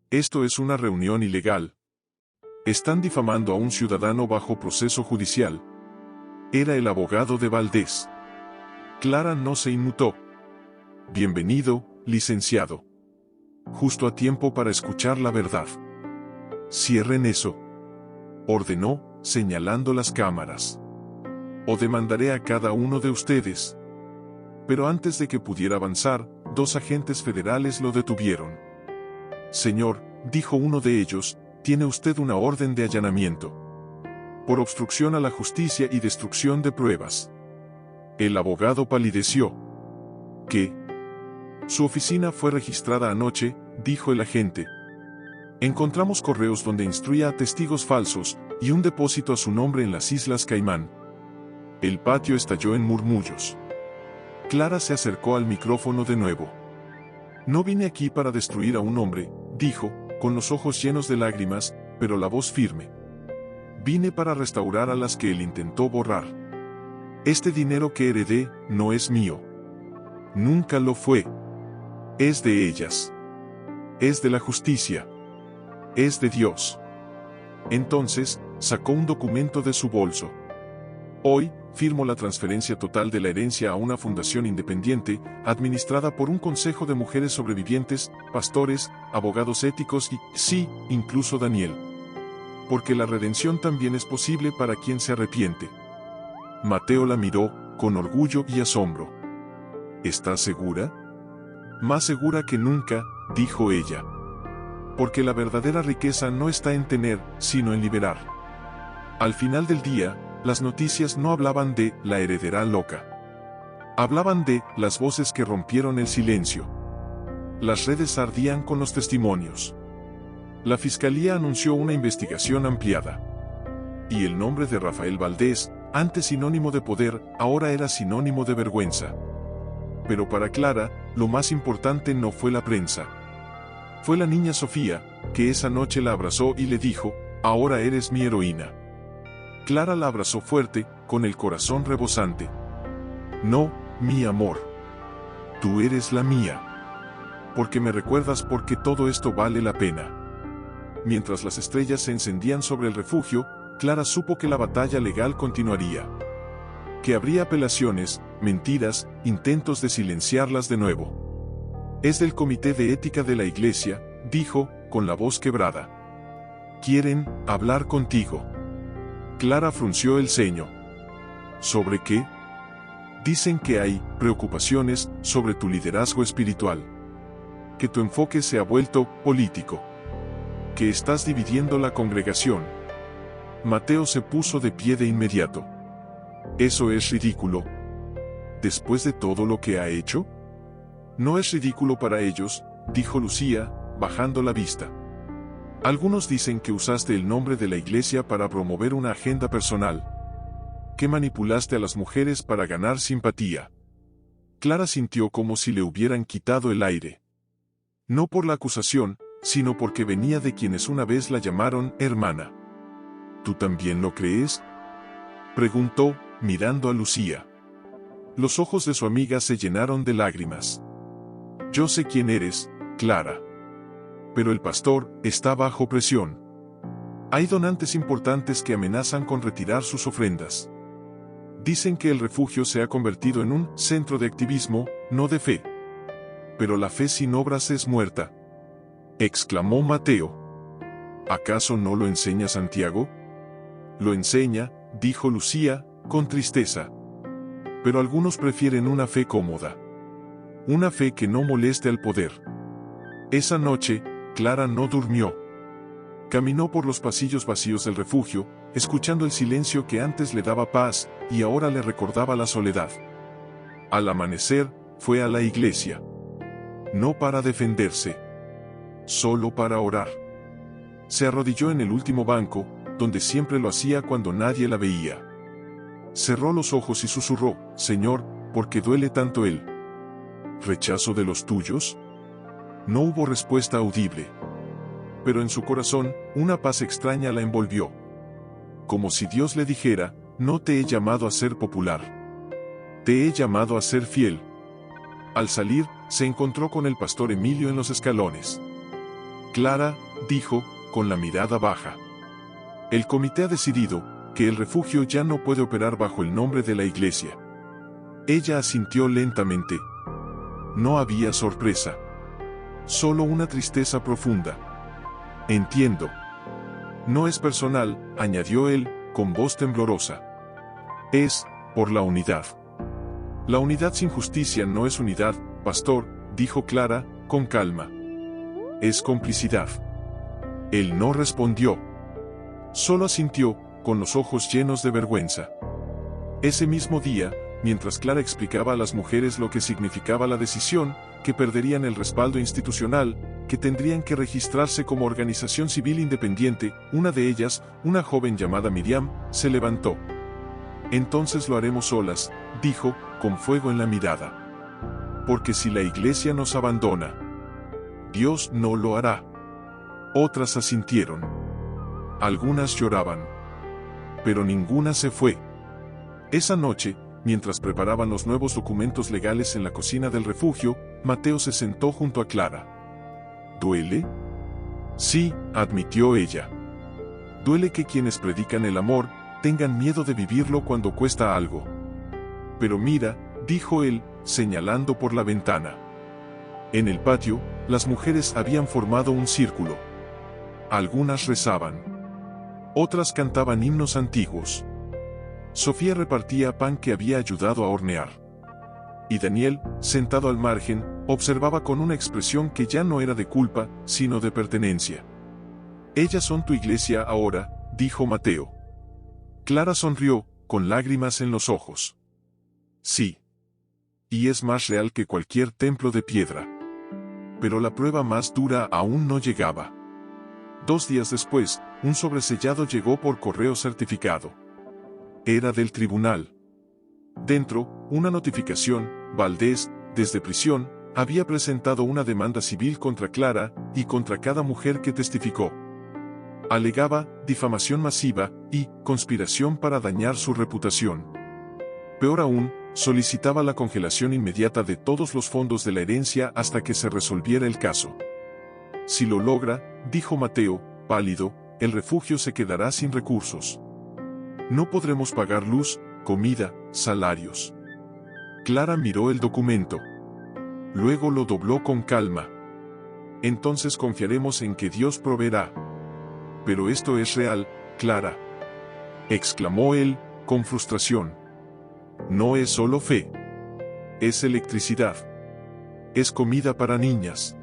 «Esto es una reunión ilegal. Están difamando a un ciudadano bajo proceso judicial». Era el abogado de Valdés. Clara no se inmutó. «Bienvenido, licenciado. Justo a tiempo para escuchar la verdad». «Cierren eso», ordenó, señalando las cámaras. «O demandaré a cada uno de ustedes». Pero antes de que pudiera avanzar, 2 agentes federales lo detuvieron. «Señor», dijo uno de ellos, «tiene usted una orden de allanamiento. Por obstrucción a la justicia y destrucción de pruebas». El abogado palideció. «¿Qué?». «Su oficina fue registrada anoche», dijo el agente. «Encontramos correos donde instruía a testigos falsos, y un depósito a su nombre en las Islas Caimán. El patio estalló en murmullos. Clara se acercó al micrófono de nuevo. No vine aquí para destruir a un hombre, dijo, con los ojos llenos de lágrimas, pero la voz firme. Vine para restaurar a las que él intentó borrar. Este dinero que heredé no es mío. Nunca lo fue. Es de ellas. Es de la justicia. Es de Dios. Entonces, sacó un documento de su bolso. Hoy, firmo la transferencia total de la herencia a una fundación independiente, administrada por un consejo de mujeres sobrevivientes, pastores, abogados éticos y, sí, incluso Daniel. Porque la redención también es posible para quien se arrepiente. Mateo la miró, con orgullo y asombro. ¿Estás segura? Más segura que nunca, dijo ella. Porque la verdadera riqueza no está en tener, sino en liberar. Al final del día, las noticias no hablaban de la heredera loca. Hablaban de las voces que rompieron el silencio. Las redes ardían con los testimonios. La fiscalía anunció una investigación ampliada. Y el nombre de Rafael Valdés, antes sinónimo de poder, ahora era sinónimo de vergüenza. Pero para Clara, lo más importante no fue la prensa. Fue la niña Sofía, que esa noche la abrazó y le dijo, ahora eres mi heroína. Clara la abrazó fuerte, con el corazón rebosante. No, mi amor. Tú eres la mía. Porque me recuerdas porque todo esto vale la pena. Mientras las estrellas se encendían sobre el refugio, Clara supo que la batalla legal continuaría. Que habría apelaciones, mentiras, intentos de silenciarlas de nuevo. Es del Comité de Ética de la Iglesia, dijo, con la voz quebrada. Quieren hablar contigo. Clara frunció el ceño. ¿Sobre qué? Dicen que hay preocupaciones sobre tu liderazgo espiritual. Que tu enfoque se ha vuelto político. Que estás dividiendo la congregación. Mateo se puso de pie de inmediato. Eso es ridículo. ¿Después de todo lo que ha hecho? No es ridículo para ellos, dijo Lucía, bajando la vista. Algunos dicen que usaste el nombre de la iglesia para promover una agenda personal. Que manipulaste a las mujeres para ganar simpatía. Clara sintió como si le hubieran quitado el aire. No por la acusación, sino porque venía de quienes una vez la llamaron hermana. ¿Tú también lo crees? Preguntó, mirando a Lucía. Los ojos de su amiga se llenaron de lágrimas. Yo sé quién eres, Clara. Pero el pastor está bajo presión. Hay donantes importantes que amenazan con retirar sus ofrendas. Dicen que el refugio se ha convertido en un centro de activismo, no de fe. Pero la fe sin obras es muerta. Exclamó Mateo. ¿Acaso no lo enseña Santiago? Lo enseña, dijo Lucía, con tristeza. Pero algunos prefieren una fe cómoda. Una fe que no moleste al poder. Esa noche, Clara no durmió. Caminó por los pasillos vacíos del refugio, escuchando el silencio que antes le daba paz, y ahora le recordaba la soledad. Al amanecer, fue a la iglesia. No para defenderse. Solo para orar. Se arrodilló en el último banco, donde siempre lo hacía cuando nadie la veía. Cerró los ojos y susurró, Señor, ¿por qué duele tanto él? ¿Rechazo de los tuyos? No hubo respuesta audible. Pero en su corazón, una paz extraña la envolvió. Como si Dios le dijera, no te he llamado a ser popular. Te he llamado a ser fiel. Al salir, se encontró con el pastor Emilio en los escalones. Clara, dijo, con la mirada baja. El comité ha decidido que el refugio ya no puede operar bajo el nombre de la iglesia. Ella asintió lentamente. No había sorpresa. Solo una tristeza profunda. Entiendo. No es personal, añadió él, con voz temblorosa. Es, por la unidad. La unidad sin justicia no es unidad, pastor, dijo Clara, con calma. Es complicidad. Él no respondió. Solo asintió, con los ojos llenos de vergüenza. Ese mismo día, mientras Clara explicaba a las mujeres lo que significaba la decisión, que perderían el respaldo institucional, que tendrían que registrarse como organización civil independiente. Una de ellas, una joven llamada Miriam, se levantó. Entonces lo haremos solas, dijo, con fuego en la mirada. Porque si la iglesia nos abandona, Dios no lo hará. Otras asintieron. Algunas lloraban. Pero ninguna se fue. Esa noche, mientras preparaban los nuevos documentos legales en la cocina del refugio, Mateo se sentó junto a Clara. ¿Duele? Sí, admitió ella. Duele que quienes predican el amor tengan miedo de vivirlo cuando cuesta algo. Pero mira, dijo él, señalando por la ventana. En el patio, las mujeres habían formado un círculo. Algunas rezaban. Otras cantaban himnos antiguos. Sofía repartía pan que había ayudado a hornear. Y Daniel, sentado al margen, observaba con una expresión que ya no era de culpa, sino de pertenencia. Ellas son tu iglesia ahora, dijo Mateo. Clara sonrió, con lágrimas en los ojos. Sí. Y es más real que cualquier templo de piedra. Pero la prueba más dura aún no llegaba. 2 días después, un sobresellado llegó por correo certificado. Era del tribunal. Dentro, una notificación: Valdés, desde prisión, había presentado una demanda civil contra Clara y contra cada mujer que testificó. Alegaba difamación masiva y conspiración para dañar su reputación. Peor aún, solicitaba la congelación inmediata de todos los fondos de la herencia hasta que se resolviera el caso. Si lo logra, dijo Mateo, pálido, el refugio se quedará sin recursos. No podremos pagar luz, comida, salarios. Clara miró el documento. Luego lo dobló con calma. Entonces confiaremos en que Dios proveerá. Pero esto es real, Clara, exclamó él, con frustración. No es solo fe. Es electricidad. Es comida para niñas.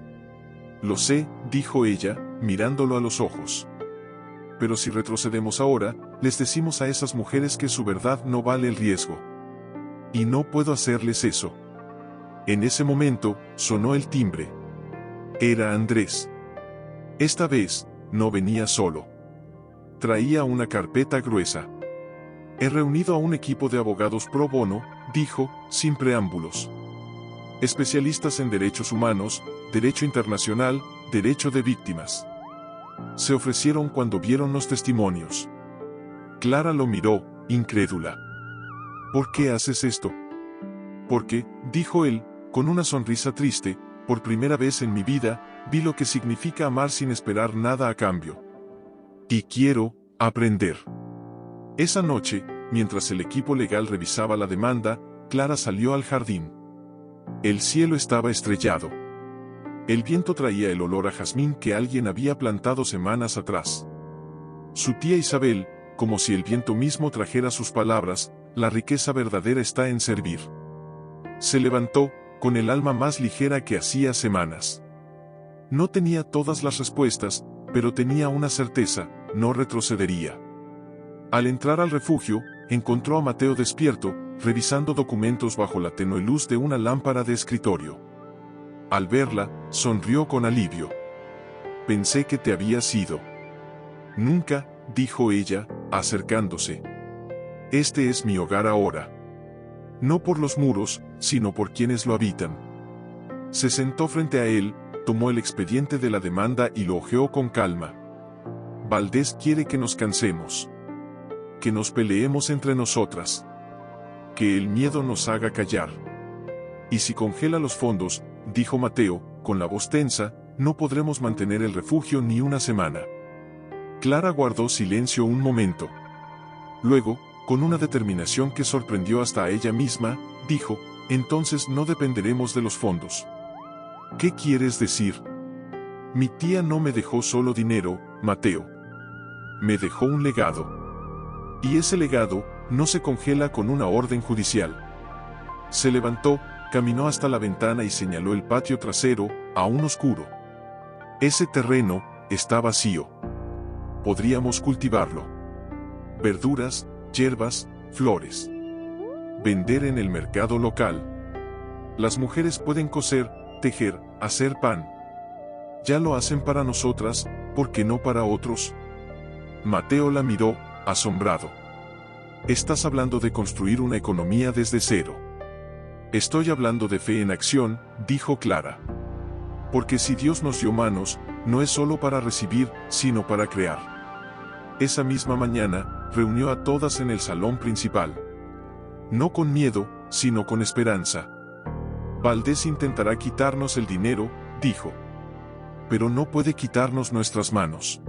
Lo sé, dijo ella, mirándolo a los ojos. Pero si retrocedemos ahora, les decimos a esas mujeres que su verdad no vale el riesgo. Y no puedo hacerles eso. En ese momento, sonó el timbre. Era Andrés. Esta vez, no venía solo. Traía una carpeta gruesa. He reunido a un equipo de abogados pro bono, dijo, sin preámbulos. Especialistas en derechos humanos, derecho internacional, derecho de víctimas. Se ofrecieron cuando vieron los testimonios. Clara lo miró, incrédula. ¿Por qué haces esto? Porque, dijo él, con una sonrisa triste, por primera vez en mi vida, vi lo que significa amar sin esperar nada a cambio. Y quiero aprender. Esa noche, mientras el equipo legal revisaba la demanda, Clara salió al jardín. El cielo estaba estrellado. El viento traía el olor a jazmín que alguien había plantado semanas atrás. Su tía Isabel, como si el viento mismo trajera sus palabras, la riqueza verdadera está en servir. Se levantó, con el alma más ligera que hacía semanas. No tenía todas las respuestas, pero tenía una certeza: no retrocedería. Al entrar al refugio, encontró a Mateo despierto, revisando documentos bajo la tenue luz de una lámpara de escritorio. Al verla, sonrió con alivio. Pensé que te habías ido. Nunca, dijo ella, acercándose. Este es mi hogar ahora. No por los muros, sino por quienes lo habitan. Se sentó frente a él, tomó el expediente de la demanda y lo hojeó con calma. Valdés quiere que nos cansemos. Que nos peleemos entre nosotras. Que el miedo nos haga callar. Y si congela los fondos, dijo Mateo, con la voz tensa, no podremos mantener el refugio ni una semana. Clara guardó silencio un momento. Luego, con una determinación que sorprendió hasta a ella misma, dijo: entonces no dependeremos de los fondos. ¿Qué quieres decir? Mi tía no me dejó solo dinero, Mateo. Me dejó un legado. Y ese legado no se congela con una orden judicial. Se levantó, caminó hasta la ventana y señaló el patio trasero, aún oscuro. Ese terreno está vacío. Podríamos cultivarlo. Verduras, hierbas, flores. Vender en el mercado local. Las mujeres pueden coser, tejer, hacer pan. Ya lo hacen para nosotras, ¿por qué no para otros? Mateo la miró, asombrado. Estás hablando de construir una economía desde cero. Estoy hablando de fe en acción, dijo Clara. Porque si Dios nos dio manos, no es solo para recibir, sino para crear. Esa misma mañana, reunió a todas en el salón principal. No con miedo, sino con esperanza. Valdés intentará quitarnos el dinero, dijo. Pero no puede quitarnos nuestras manos.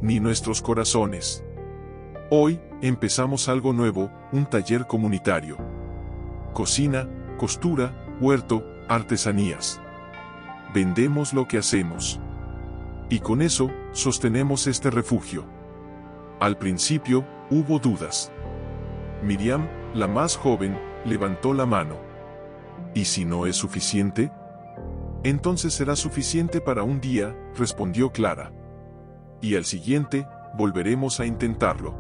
Ni nuestros corazones. Hoy, empezamos algo nuevo, un taller comunitario. Cocina, costura, huerto, artesanías. Vendemos lo que hacemos. Y con eso, sostenemos este refugio. Al principio, hubo dudas. Miriam, la más joven, levantó la mano. ¿Y si no es suficiente? Entonces será suficiente para un día, respondió Clara. Y al siguiente, volveremos a intentarlo.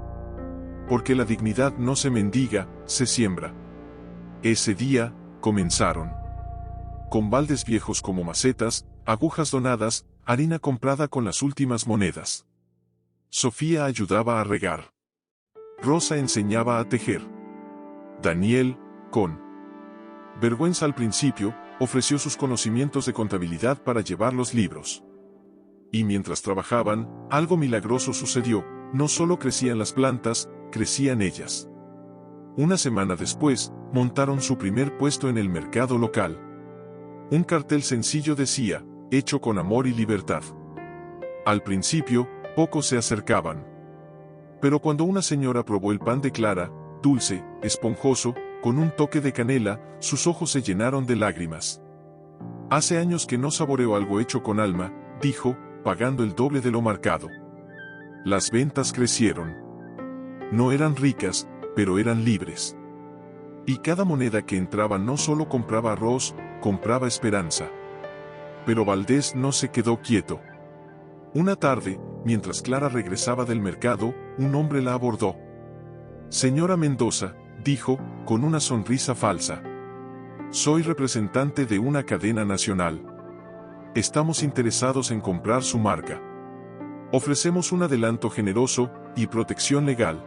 Porque la dignidad no se mendiga, se siembra. Ese día, comenzaron. Con baldes viejos como macetas, agujas donadas, harina comprada con las últimas monedas. Sofía ayudaba a regar. Rosa enseñaba a tejer. Daniel, con vergüenza al principio, ofreció sus conocimientos de contabilidad para llevar los libros. Y mientras trabajaban, algo milagroso sucedió, no solo crecían las plantas, crecían ellas. Una semana después, montaron su primer puesto en el mercado local. Un cartel sencillo decía, hecho con amor y libertad. Al principio, pocos se acercaban. Pero cuando una señora probó el pan de Clara, dulce, esponjoso, con un toque de canela, sus ojos se llenaron de lágrimas. Hace años que no saboreo algo hecho con alma, dijo, pagando el doble de lo marcado. Las ventas crecieron. No eran ricas, pero eran libres. Y cada moneda que entraba no solo compraba arroz, compraba esperanza. Pero Valdés no se quedó quieto. Una tarde, mientras Clara regresaba del mercado, un hombre la abordó. Señora Mendoza, dijo, con una sonrisa falsa. Soy representante de una cadena nacional. Estamos interesados en comprar su marca. Ofrecemos un adelanto generoso y protección legal.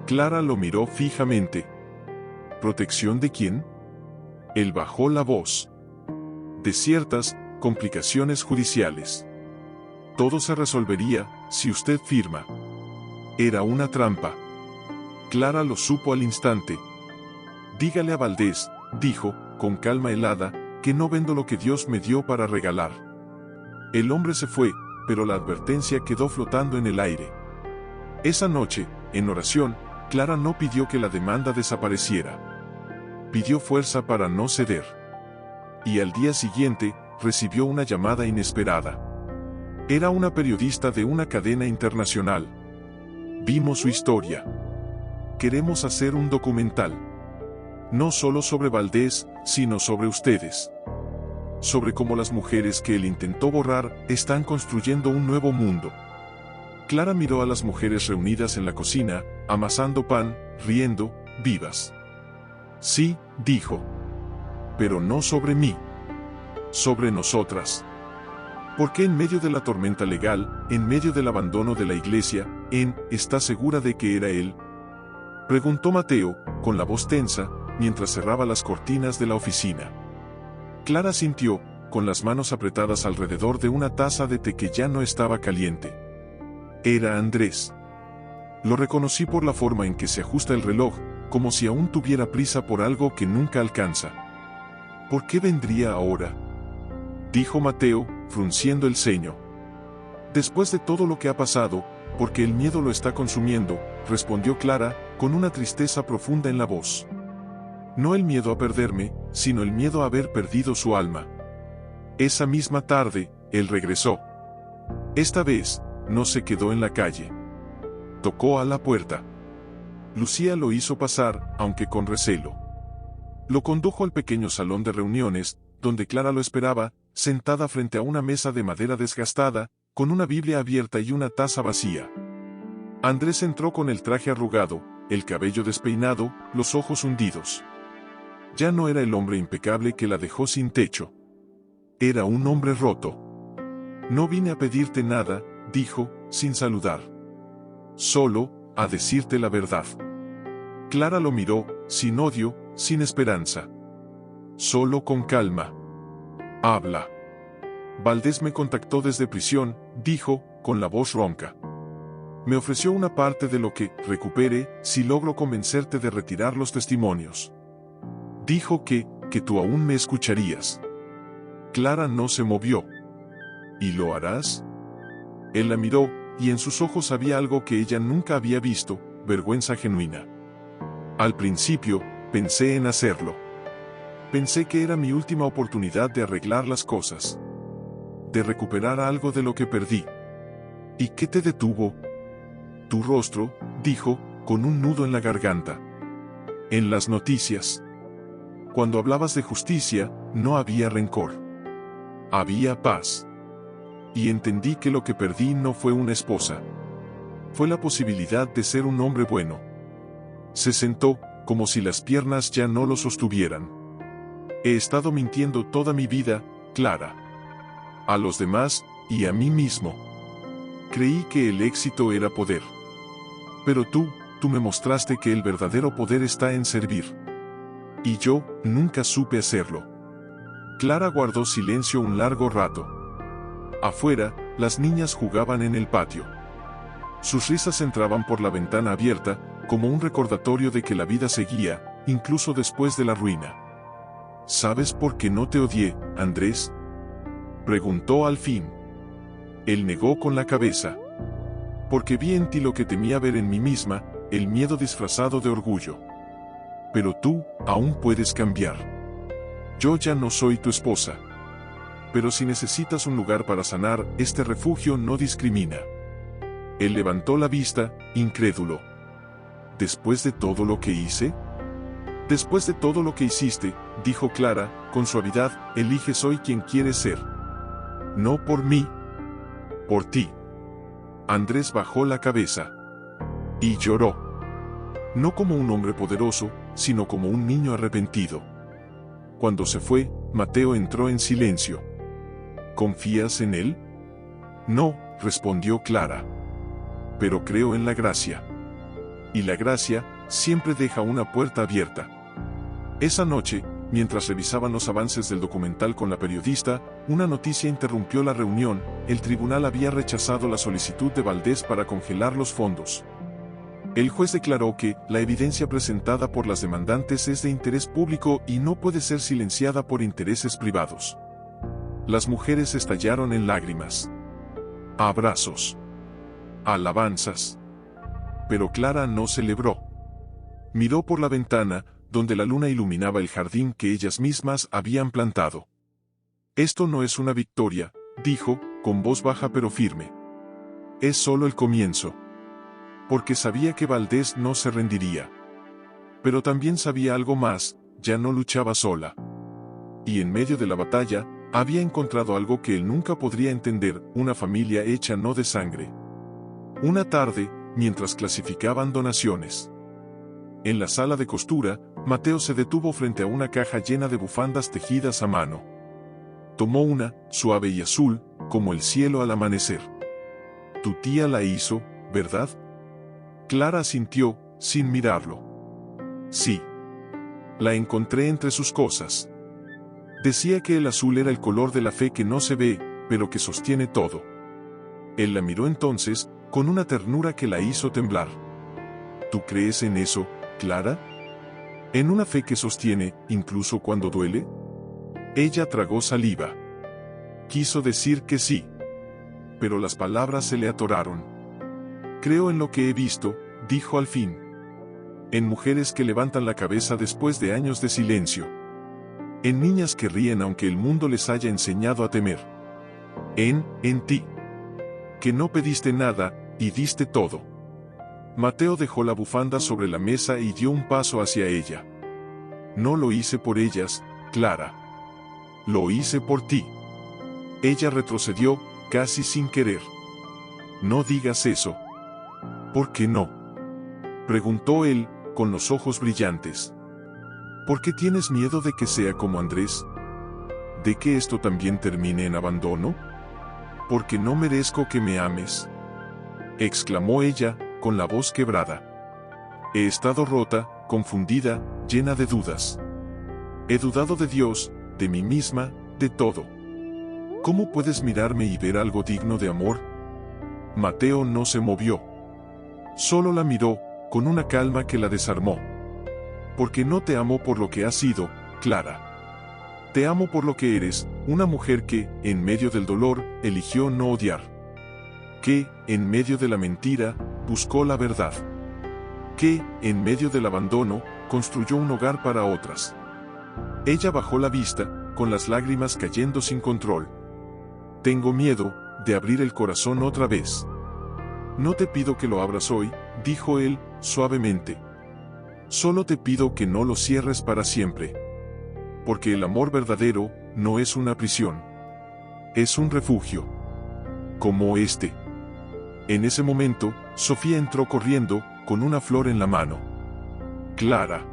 Clara lo miró fijamente. ¿Protección de quién? Él bajó la voz. De ciertas complicaciones judiciales. Todo se resolvería si usted firma. Era una trampa. Clara lo supo al instante. Dígale a Valdés, dijo, con calma helada, que no vendo lo que Dios me dio para regalar. El hombre se fue, pero la advertencia quedó flotando en el aire. Esa noche, en oración, Clara no pidió que la demanda desapareciera. Pidió fuerza para no ceder. Y al día siguiente, recibió una llamada inesperada. Era una periodista de una cadena internacional. Vimos su historia. Queremos hacer un documental. No solo sobre Valdés, sino sobre ustedes. Sobre cómo las mujeres que él intentó borrar, están construyendo un nuevo mundo. Clara miró a las mujeres reunidas en la cocina, amasando pan, riendo, vivas. Sí, dijo. Pero no sobre mí. Sobre nosotras. Porque en medio de la tormenta legal, en medio del abandono de la iglesia, ¿está segura de que era él? Preguntó Mateo, con la voz tensa, mientras cerraba las cortinas de la oficina. Clara sintió, con las manos apretadas alrededor de una taza de té que ya no estaba caliente. Era Andrés. Lo reconocí por la forma en que se ajusta el reloj, como si aún tuviera prisa por algo que nunca alcanza. ¿Por qué vendría ahora? Dijo Mateo, frunciendo el ceño. Después de todo lo que ha pasado, porque el miedo lo está consumiendo, respondió Clara, con una tristeza profunda en la voz. No el miedo a perderme, sino el miedo a haber perdido su alma. Esa misma tarde, él regresó. Esta vez, no se quedó en la calle. Tocó a la puerta. Lucía lo hizo pasar, aunque con recelo. Lo condujo al pequeño salón de reuniones, donde Clara lo esperaba, sentada frente a una mesa de madera desgastada, con una Biblia abierta y una taza vacía. Andrés entró con el traje arrugado, el cabello despeinado, los ojos hundidos. Ya no era el hombre impecable que la dejó sin techo. Era un hombre roto. No vine a pedirte nada, dijo, sin saludar. Solo, a decirte la verdad. Clara lo miró, sin odio, sin esperanza. Solo con calma. Habla. Valdés me contactó desde prisión, dijo, con la voz ronca. Me ofreció una parte de lo que recupere si logro convencerte de retirar los testimonios. Dijo que tú aún me escucharías. Clara no se movió. ¿Y lo harás? Él la miró, y en sus ojos había algo que ella nunca había visto, vergüenza genuina. Al principio, pensé en hacerlo. Pensé que era mi última oportunidad de arreglar las cosas. De recuperar algo de lo que perdí. ¿Y qué te detuvo? Tu rostro, dijo, con un nudo en la garganta. En las noticias. Cuando hablabas de justicia, no había rencor. Había paz. Y entendí que lo que perdí no fue una esposa. Fue la posibilidad de ser un hombre bueno. Se sentó, como si las piernas ya no lo sostuvieran. He estado mintiendo toda mi vida, Clara. A los demás, y a mí mismo. Creí que el éxito era poder. Pero tú me mostraste que el verdadero poder está en servir. Y yo, nunca supe hacerlo. Clara guardó silencio un largo rato. Afuera, las niñas jugaban en el patio. Sus risas entraban por la ventana abierta, como un recordatorio de que la vida seguía, incluso después de la ruina. ¿Sabes por qué no te odié, Andrés? Preguntó al fin. Él negó con la cabeza. Porque vi en ti lo que temía ver en mí misma, el miedo disfrazado de orgullo. Pero tú, aún puedes cambiar. Yo ya no soy tu esposa. Pero si necesitas un lugar para sanar, este refugio no discrimina. Él levantó la vista, incrédulo. ¿Después de todo lo que hice? Después de todo lo que hiciste, dijo Clara, con suavidad, eliges hoy quien quieres ser. No por mí. Por ti. Andrés bajó la cabeza. Y lloró. No como un hombre poderoso, sino como un niño arrepentido. Cuando se fue, Mateo entró en silencio. ¿Confías en él? No, respondió Clara. Pero creo en la gracia. Y la gracia siempre deja una puerta abierta. Esa noche, mientras revisaban los avances del documental con la periodista, una noticia interrumpió la reunión. El tribunal había rechazado la solicitud de Valdés para congelar los fondos. El juez declaró que la evidencia presentada por las demandantes es de interés público y no puede ser silenciada por intereses privados. Las mujeres estallaron en lágrimas. Abrazos. Alabanzas. Pero Clara no celebró. Miró por la ventana, donde la luna iluminaba el jardín que ellas mismas habían plantado. Esto no es una victoria, dijo, con voz baja pero firme. Es solo el comienzo. Porque sabía que Valdés no se rendiría. Pero también sabía algo más, ya no luchaba sola. Y en medio de la batalla, había encontrado algo que él nunca podría entender, una familia hecha no de sangre. Una tarde, mientras clasificaban donaciones. En la sala de costura, Mateo se detuvo frente a una caja llena de bufandas tejidas a mano. Tomó una, suave y azul, como el cielo al amanecer. Tu tía la hizo, ¿verdad? Clara asintió, sin mirarlo. Sí. La encontré entre sus cosas. Decía que el azul era el color de la fe que no se ve, pero que sostiene todo. Él la miró entonces, con una ternura que la hizo temblar. ¿Tú crees en eso, Clara? ¿En una fe que sostiene, incluso cuando duele? Ella tragó saliva. Quiso decir que sí. Pero las palabras se le atoraron. Creo en lo que he visto, dijo al fin. En mujeres que levantan la cabeza después de años de silencio. En niñas que ríen aunque el mundo les haya enseñado a temer. En ti. Que no pediste nada, y diste todo. Mateo dejó la bufanda sobre la mesa y dio un paso hacia ella. No lo hice por ellas, Clara. Lo hice por ti. Ella retrocedió, casi sin querer. No digas eso. ¿Por qué no? Preguntó él, con los ojos brillantes. ¿Por qué tienes miedo de que sea como Andrés? ¿De que esto también termine en abandono? Porque no merezco que me ames, exclamó ella, con la voz quebrada. He estado rota, confundida, llena de dudas. He dudado de Dios, de mí misma, de todo. ¿Cómo puedes mirarme y ver algo digno de amor? Mateo no se movió. Solo la miró, con una calma que la desarmó. Porque no te amo por lo que has sido, Clara. Te amo por lo que eres, una mujer que, en medio del dolor, eligió no odiar. Que, en medio de la mentira, buscó la verdad. Que, en medio del abandono, construyó un hogar para otras. Ella bajó la vista, con las lágrimas cayendo sin control. Tengo miedo de abrir el corazón otra vez. No te pido que lo abras hoy, dijo él, suavemente. Solo te pido que no lo cierres para siempre. Porque el amor verdadero no es una prisión. Es un refugio. Como este. En ese momento, Sofía entró corriendo, con una flor en la mano. Clara.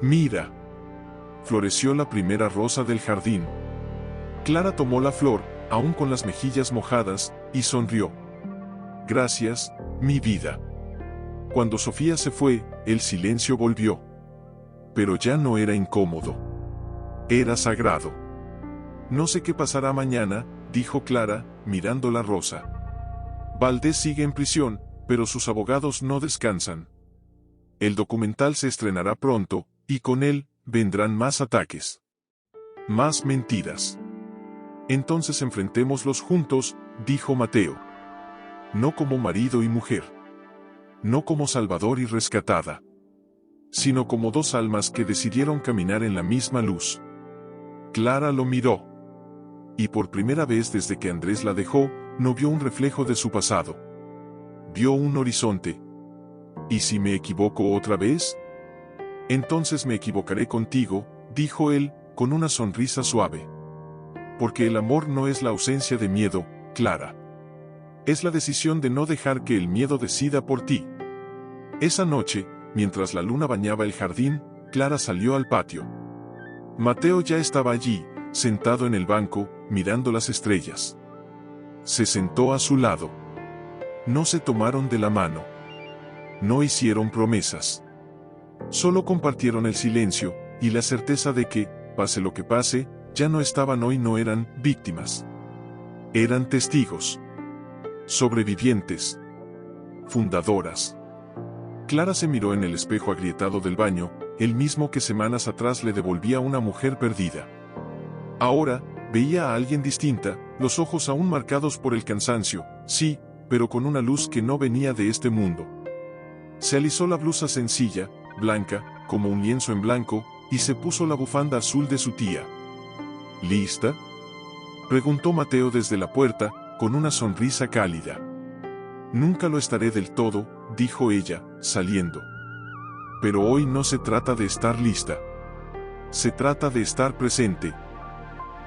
Mira. Floreció la primera rosa del jardín. Clara tomó la flor, aún con las mejillas mojadas, y sonrió. Gracias, mi vida. Cuando Sofía se fue, el silencio volvió. Pero ya no era incómodo. Era sagrado. No sé qué pasará mañana, dijo Clara, mirando la rosa. Valdés sigue en prisión, pero sus abogados no descansan. El documental se estrenará pronto, y con él, vendrán más ataques. Más mentiras. Entonces enfrentémoslos juntos, dijo Mateo. No como marido y mujer. No como salvador y rescatada. Sino como dos almas que decidieron caminar en la misma luz. Clara lo miró. Y por primera vez desde que Andrés la dejó, no vio un reflejo de su pasado. Vio un horizonte. ¿Y si me equivoco otra vez? Entonces me equivocaré contigo, dijo él, con una sonrisa suave. Porque el amor no es la ausencia de miedo, Clara. Es la decisión de no dejar que el miedo decida por ti. Esa noche, mientras la luna bañaba el jardín, Clara salió al patio. Mateo ya estaba allí, sentado en el banco, mirando las estrellas. Se sentó a su lado. No se tomaron de la mano. No hicieron promesas. Solo compartieron el silencio, y la certeza de que, pase lo que pase, ya no estaban hoy, no eran víctimas. Eran testigos. Sobrevivientes. Fundadoras. Clara se miró en el espejo agrietado del baño, el mismo que semanas atrás le devolvía a una mujer perdida. Ahora, veía a alguien distinta, los ojos aún marcados por el cansancio, sí, pero con una luz que no venía de este mundo. Se alisó la blusa sencilla, blanca, como un lienzo en blanco, y se puso la bufanda azul de su tía. ¿Lista?, preguntó Mateo desde la puerta, con una sonrisa cálida. Nunca lo estaré del todo, dijo ella, saliendo. Pero hoy no se trata de estar lista. Se trata de estar presente.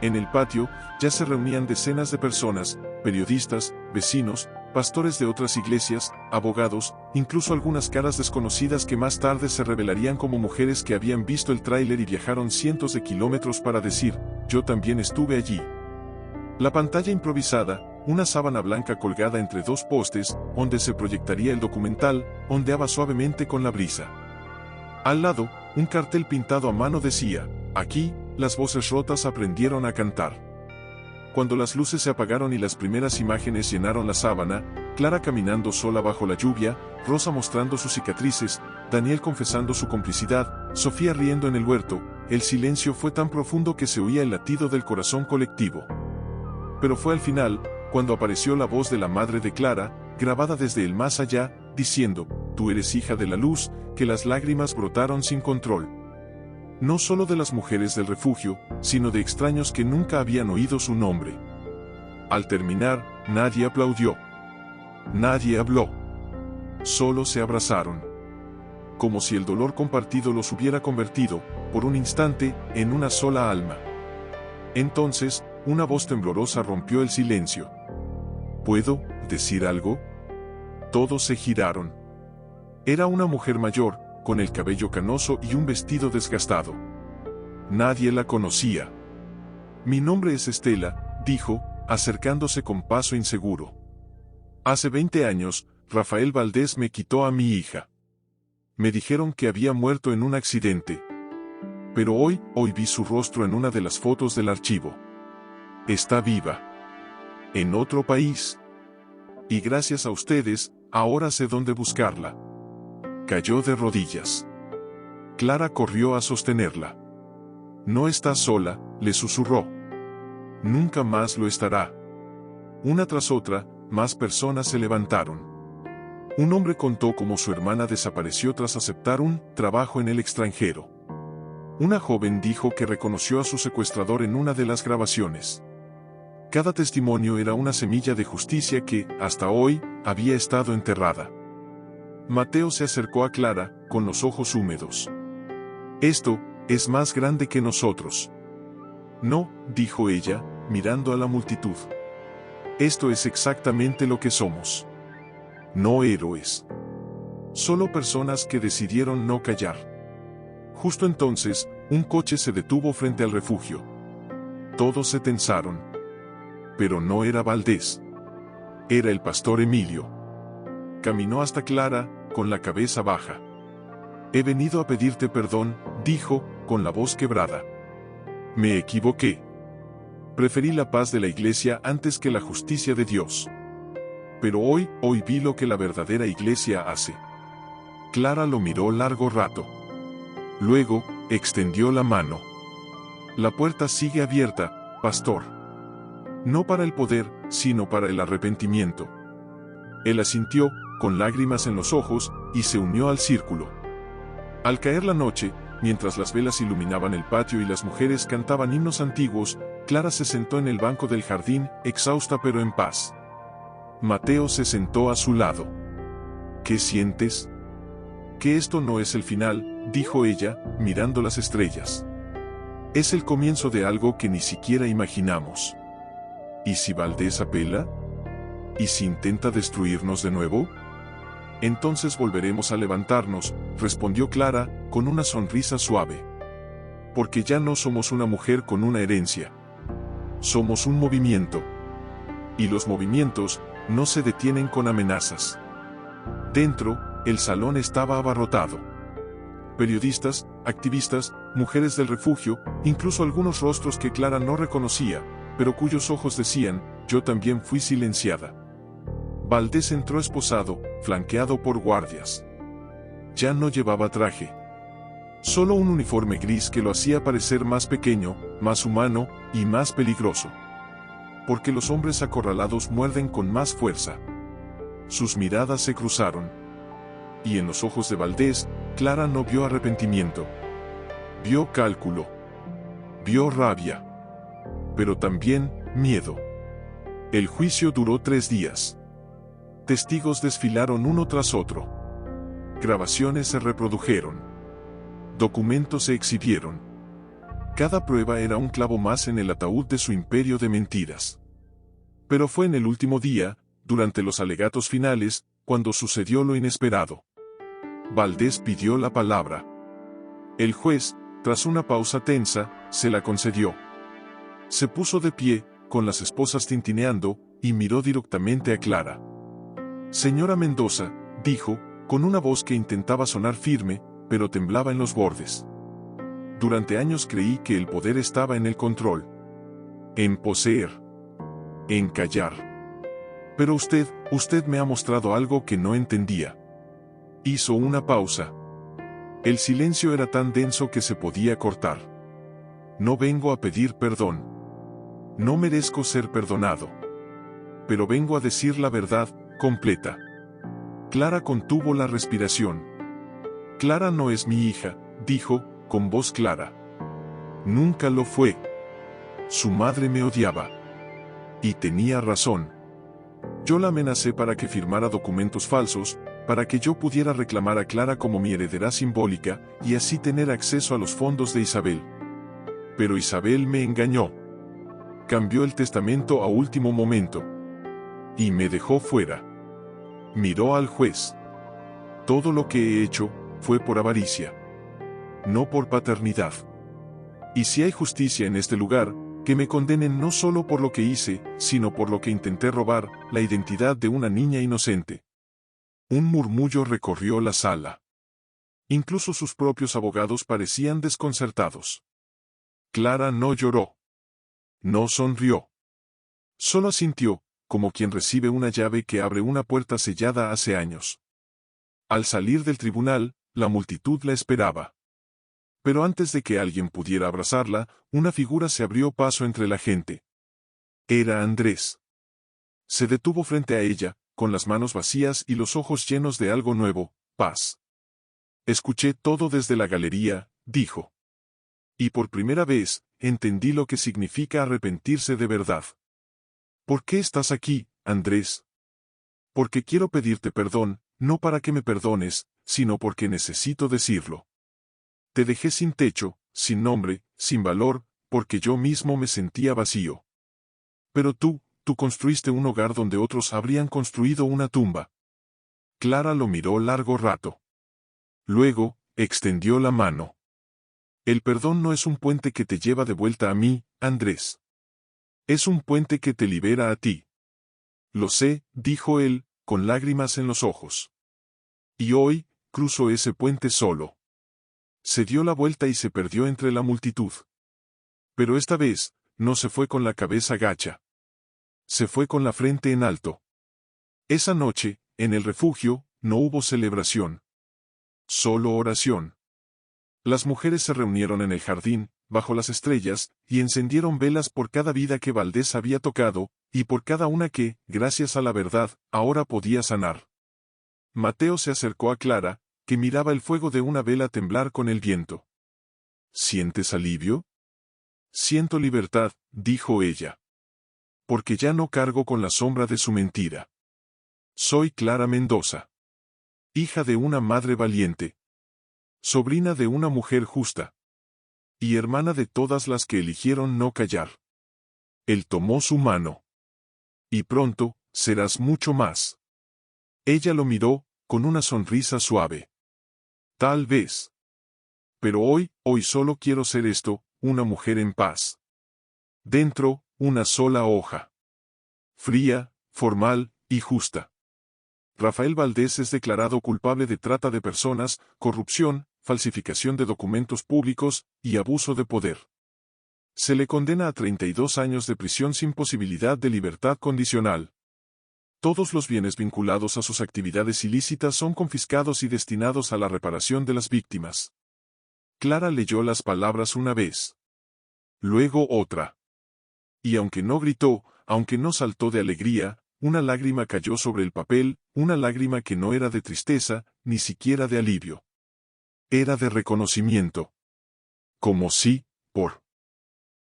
En el patio, ya se reunían decenas de personas, periodistas, vecinos, pastores de otras iglesias, abogados, incluso algunas caras desconocidas que más tarde se revelarían como mujeres que habían visto el tráiler y viajaron cientos de kilómetros para decir, yo también estuve allí. La pantalla improvisada, una sábana blanca colgada entre dos postes, donde se proyectaría el documental, ondeaba suavemente con la brisa. Al lado, un cartel pintado a mano decía, aquí, las voces rotas aprendieron a cantar. Cuando las luces se apagaron y las primeras imágenes llenaron la sábana, Clara caminando sola bajo la lluvia, Rosa mostrando sus cicatrices, Daniel confesando su complicidad, Sofía riendo en el huerto, el silencio fue tan profundo que se oía el latido del corazón colectivo. Pero fue al final, cuando apareció la voz de la madre de Clara, grabada desde el más allá, diciendo, tú eres hija de la luz, que las lágrimas brotaron sin control. No solo de las mujeres del refugio, sino de extraños que nunca habían oído su nombre. Al terminar, nadie aplaudió. Nadie habló. Solo se abrazaron. Como si el dolor compartido los hubiera convertido, por un instante, en una sola alma. Entonces, una voz temblorosa rompió el silencio. ¿Puedo decir algo? Todos se giraron. Era una mujer mayor, con el cabello canoso y un vestido desgastado. Nadie la conocía. Mi nombre es Estela, dijo, acercándose con paso inseguro. Hace 20 años, Rafael Valdés me quitó a mi hija. Me dijeron que había muerto en un accidente. Pero hoy vi su rostro en una de las fotos del archivo. Está viva. En otro país. Y gracias a ustedes, ahora sé dónde buscarla. Cayó de rodillas. Clara corrió a sostenerla. No está sola, le susurró. Nunca más lo estará. Una tras otra, más personas se levantaron. Un hombre contó cómo su hermana desapareció tras aceptar un trabajo en el extranjero. Una joven dijo que reconoció a su secuestrador en una de las grabaciones. Cada testimonio era una semilla de justicia que, hasta hoy, había estado enterrada. Mateo se acercó a Clara, con los ojos húmedos. Esto es más grande que nosotros. No, dijo ella, mirando a la multitud. Esto es exactamente lo que somos. No héroes. Solo personas que decidieron no callar. Justo entonces, un coche se detuvo frente al refugio. Todos se tensaron. Pero no era Valdés. Era el pastor Emilio. Caminó hasta Clara, con la cabeza baja. He venido a pedirte perdón, dijo, con la voz quebrada. Me equivoqué. Preferí la paz de la iglesia antes que la justicia de Dios. Pero hoy vi lo que la verdadera iglesia hace. Clara lo miró largo rato. Luego, extendió la mano. La puerta sigue abierta, pastor. No para el poder, sino para el arrepentimiento. Él asintió, con lágrimas en los ojos, y se unió al círculo. Al caer la noche, mientras las velas iluminaban el patio y las mujeres cantaban himnos antiguos, Clara se sentó en el banco del jardín, exhausta pero en paz. Mateo se sentó a su lado. ¿Qué sientes? Que esto no es el final, dijo ella, mirando las estrellas. Es el comienzo de algo que ni siquiera imaginamos. ¿Y si Valdés apela? ¿Y si intenta destruirnos de nuevo? Entonces volveremos a levantarnos, respondió Clara, con una sonrisa suave. Porque ya no somos una mujer con una herencia. Somos un movimiento. Y los movimientos no se detienen con amenazas. Dentro, el salón estaba abarrotado. Periodistas, activistas, mujeres del refugio, incluso algunos rostros que Clara no reconocía, pero cuyos ojos decían, yo también fui silenciada. Valdés entró esposado, flanqueado por guardias. Ya no llevaba traje. Solo un uniforme gris que lo hacía parecer más pequeño, más humano, y más peligroso. Porque los hombres acorralados muerden con más fuerza. Sus miradas se cruzaron. Y en los ojos de Valdés, Clara no vio arrepentimiento. Vio cálculo. Vio rabia. Pero también, miedo. El juicio duró 3 días. Testigos desfilaron uno tras otro. Grabaciones se reprodujeron. Documentos se exhibieron. Cada prueba era un clavo más en el ataúd de su imperio de mentiras. Pero fue en el último día, durante los alegatos finales, cuando sucedió lo inesperado. Valdés pidió la palabra. El juez, tras una pausa tensa, se la concedió. Se puso de pie, con las esposas tintineando, y miró directamente a Clara. Señora Mendoza, dijo, con una voz que intentaba sonar firme, pero temblaba en los bordes. Durante años creí que el poder estaba en el control. En poseer. En callar. Pero usted me ha mostrado algo que no entendía. Hizo una pausa. El silencio era tan denso que se podía cortar. No vengo a pedir perdón. No merezco ser perdonado. Pero vengo a decir la verdad, completa. Clara contuvo la respiración. Clara no es mi hija, dijo, con voz clara. Nunca lo fue. Su madre me odiaba. Y tenía razón. Yo la amenacé para que firmara documentos falsos, para que yo pudiera reclamar a Clara como mi heredera simbólica, y así tener acceso a los fondos de Isabel. Pero Isabel me engañó. Cambió el testamento a último momento. Y me dejó fuera. Miró al juez. Todo lo que he hecho, fue por avaricia. No por paternidad. Y si hay justicia en este lugar, Que me condenen no solo por lo que hice, sino por lo que intenté robar, la identidad de una niña inocente. Un murmullo recorrió la sala. Incluso sus propios abogados parecían desconcertados. Clara no lloró. No sonrió. Solo asintió, como quien recibe una llave que abre una puerta sellada hace años. Al salir del tribunal, la multitud la esperaba. Pero antes de que alguien pudiera abrazarla, una figura se abrió paso entre la gente. Era Andrés. Se detuvo frente a ella, con las manos vacías y los ojos llenos de algo nuevo, paz. Escuché todo desde la galería, dijo. Y por primera vez, entendí lo que significa arrepentirse de verdad. ¿Por qué estás aquí, Andrés? Porque quiero pedirte perdón, no para que me perdones, sino porque necesito decirlo. Te dejé sin techo, sin nombre, sin valor, porque yo mismo me sentía vacío. Pero tú construiste un hogar donde otros habrían construido una tumba. Clara lo miró largo rato. Luego, extendió la mano. El perdón no es un puente que te lleva de vuelta a mí, Andrés. Es un puente que te libera a ti. Lo sé, dijo él, con lágrimas en los ojos. Y hoy, cruzo ese puente solo. Se dio la vuelta y se perdió entre la multitud. Pero esta vez, no se fue con la cabeza gacha. Se fue con la frente en alto. Esa noche, en el refugio, no hubo celebración. Solo oración. Las mujeres se reunieron en el jardín, bajo las estrellas, y encendieron velas por cada vida que Valdés había tocado, y por cada una que, gracias a la verdad, ahora podía sanar. Mateo se acercó a Clara, que miraba el fuego de una vela temblar con el viento. ¿Sientes alivio? Siento libertad, dijo ella. Porque ya no cargo con la sombra de su mentira. Soy Clara Mendoza. Hija de una madre valiente. Sobrina de una mujer justa. Y hermana de todas las que eligieron no callar. Él tomó su mano. Y pronto, serás mucho más. Ella lo miró, con una sonrisa suave. Tal vez. Pero hoy solo quiero ser esto, una mujer en paz. Dentro, una sola hoja. Fría, formal, y justa. Rafael Valdés es declarado culpable de trata de personas, corrupción, falsificación de documentos públicos, y abuso de poder. Se le condena a 32 años de prisión sin posibilidad de libertad condicional. Todos los bienes vinculados a sus actividades ilícitas son confiscados y destinados a la reparación de las víctimas. Clara leyó las palabras una vez. Luego otra. Y aunque no gritó, aunque no saltó de alegría, una lágrima cayó sobre el papel, una lágrima que no era de tristeza, ni siquiera de alivio. Era de reconocimiento. Como si, por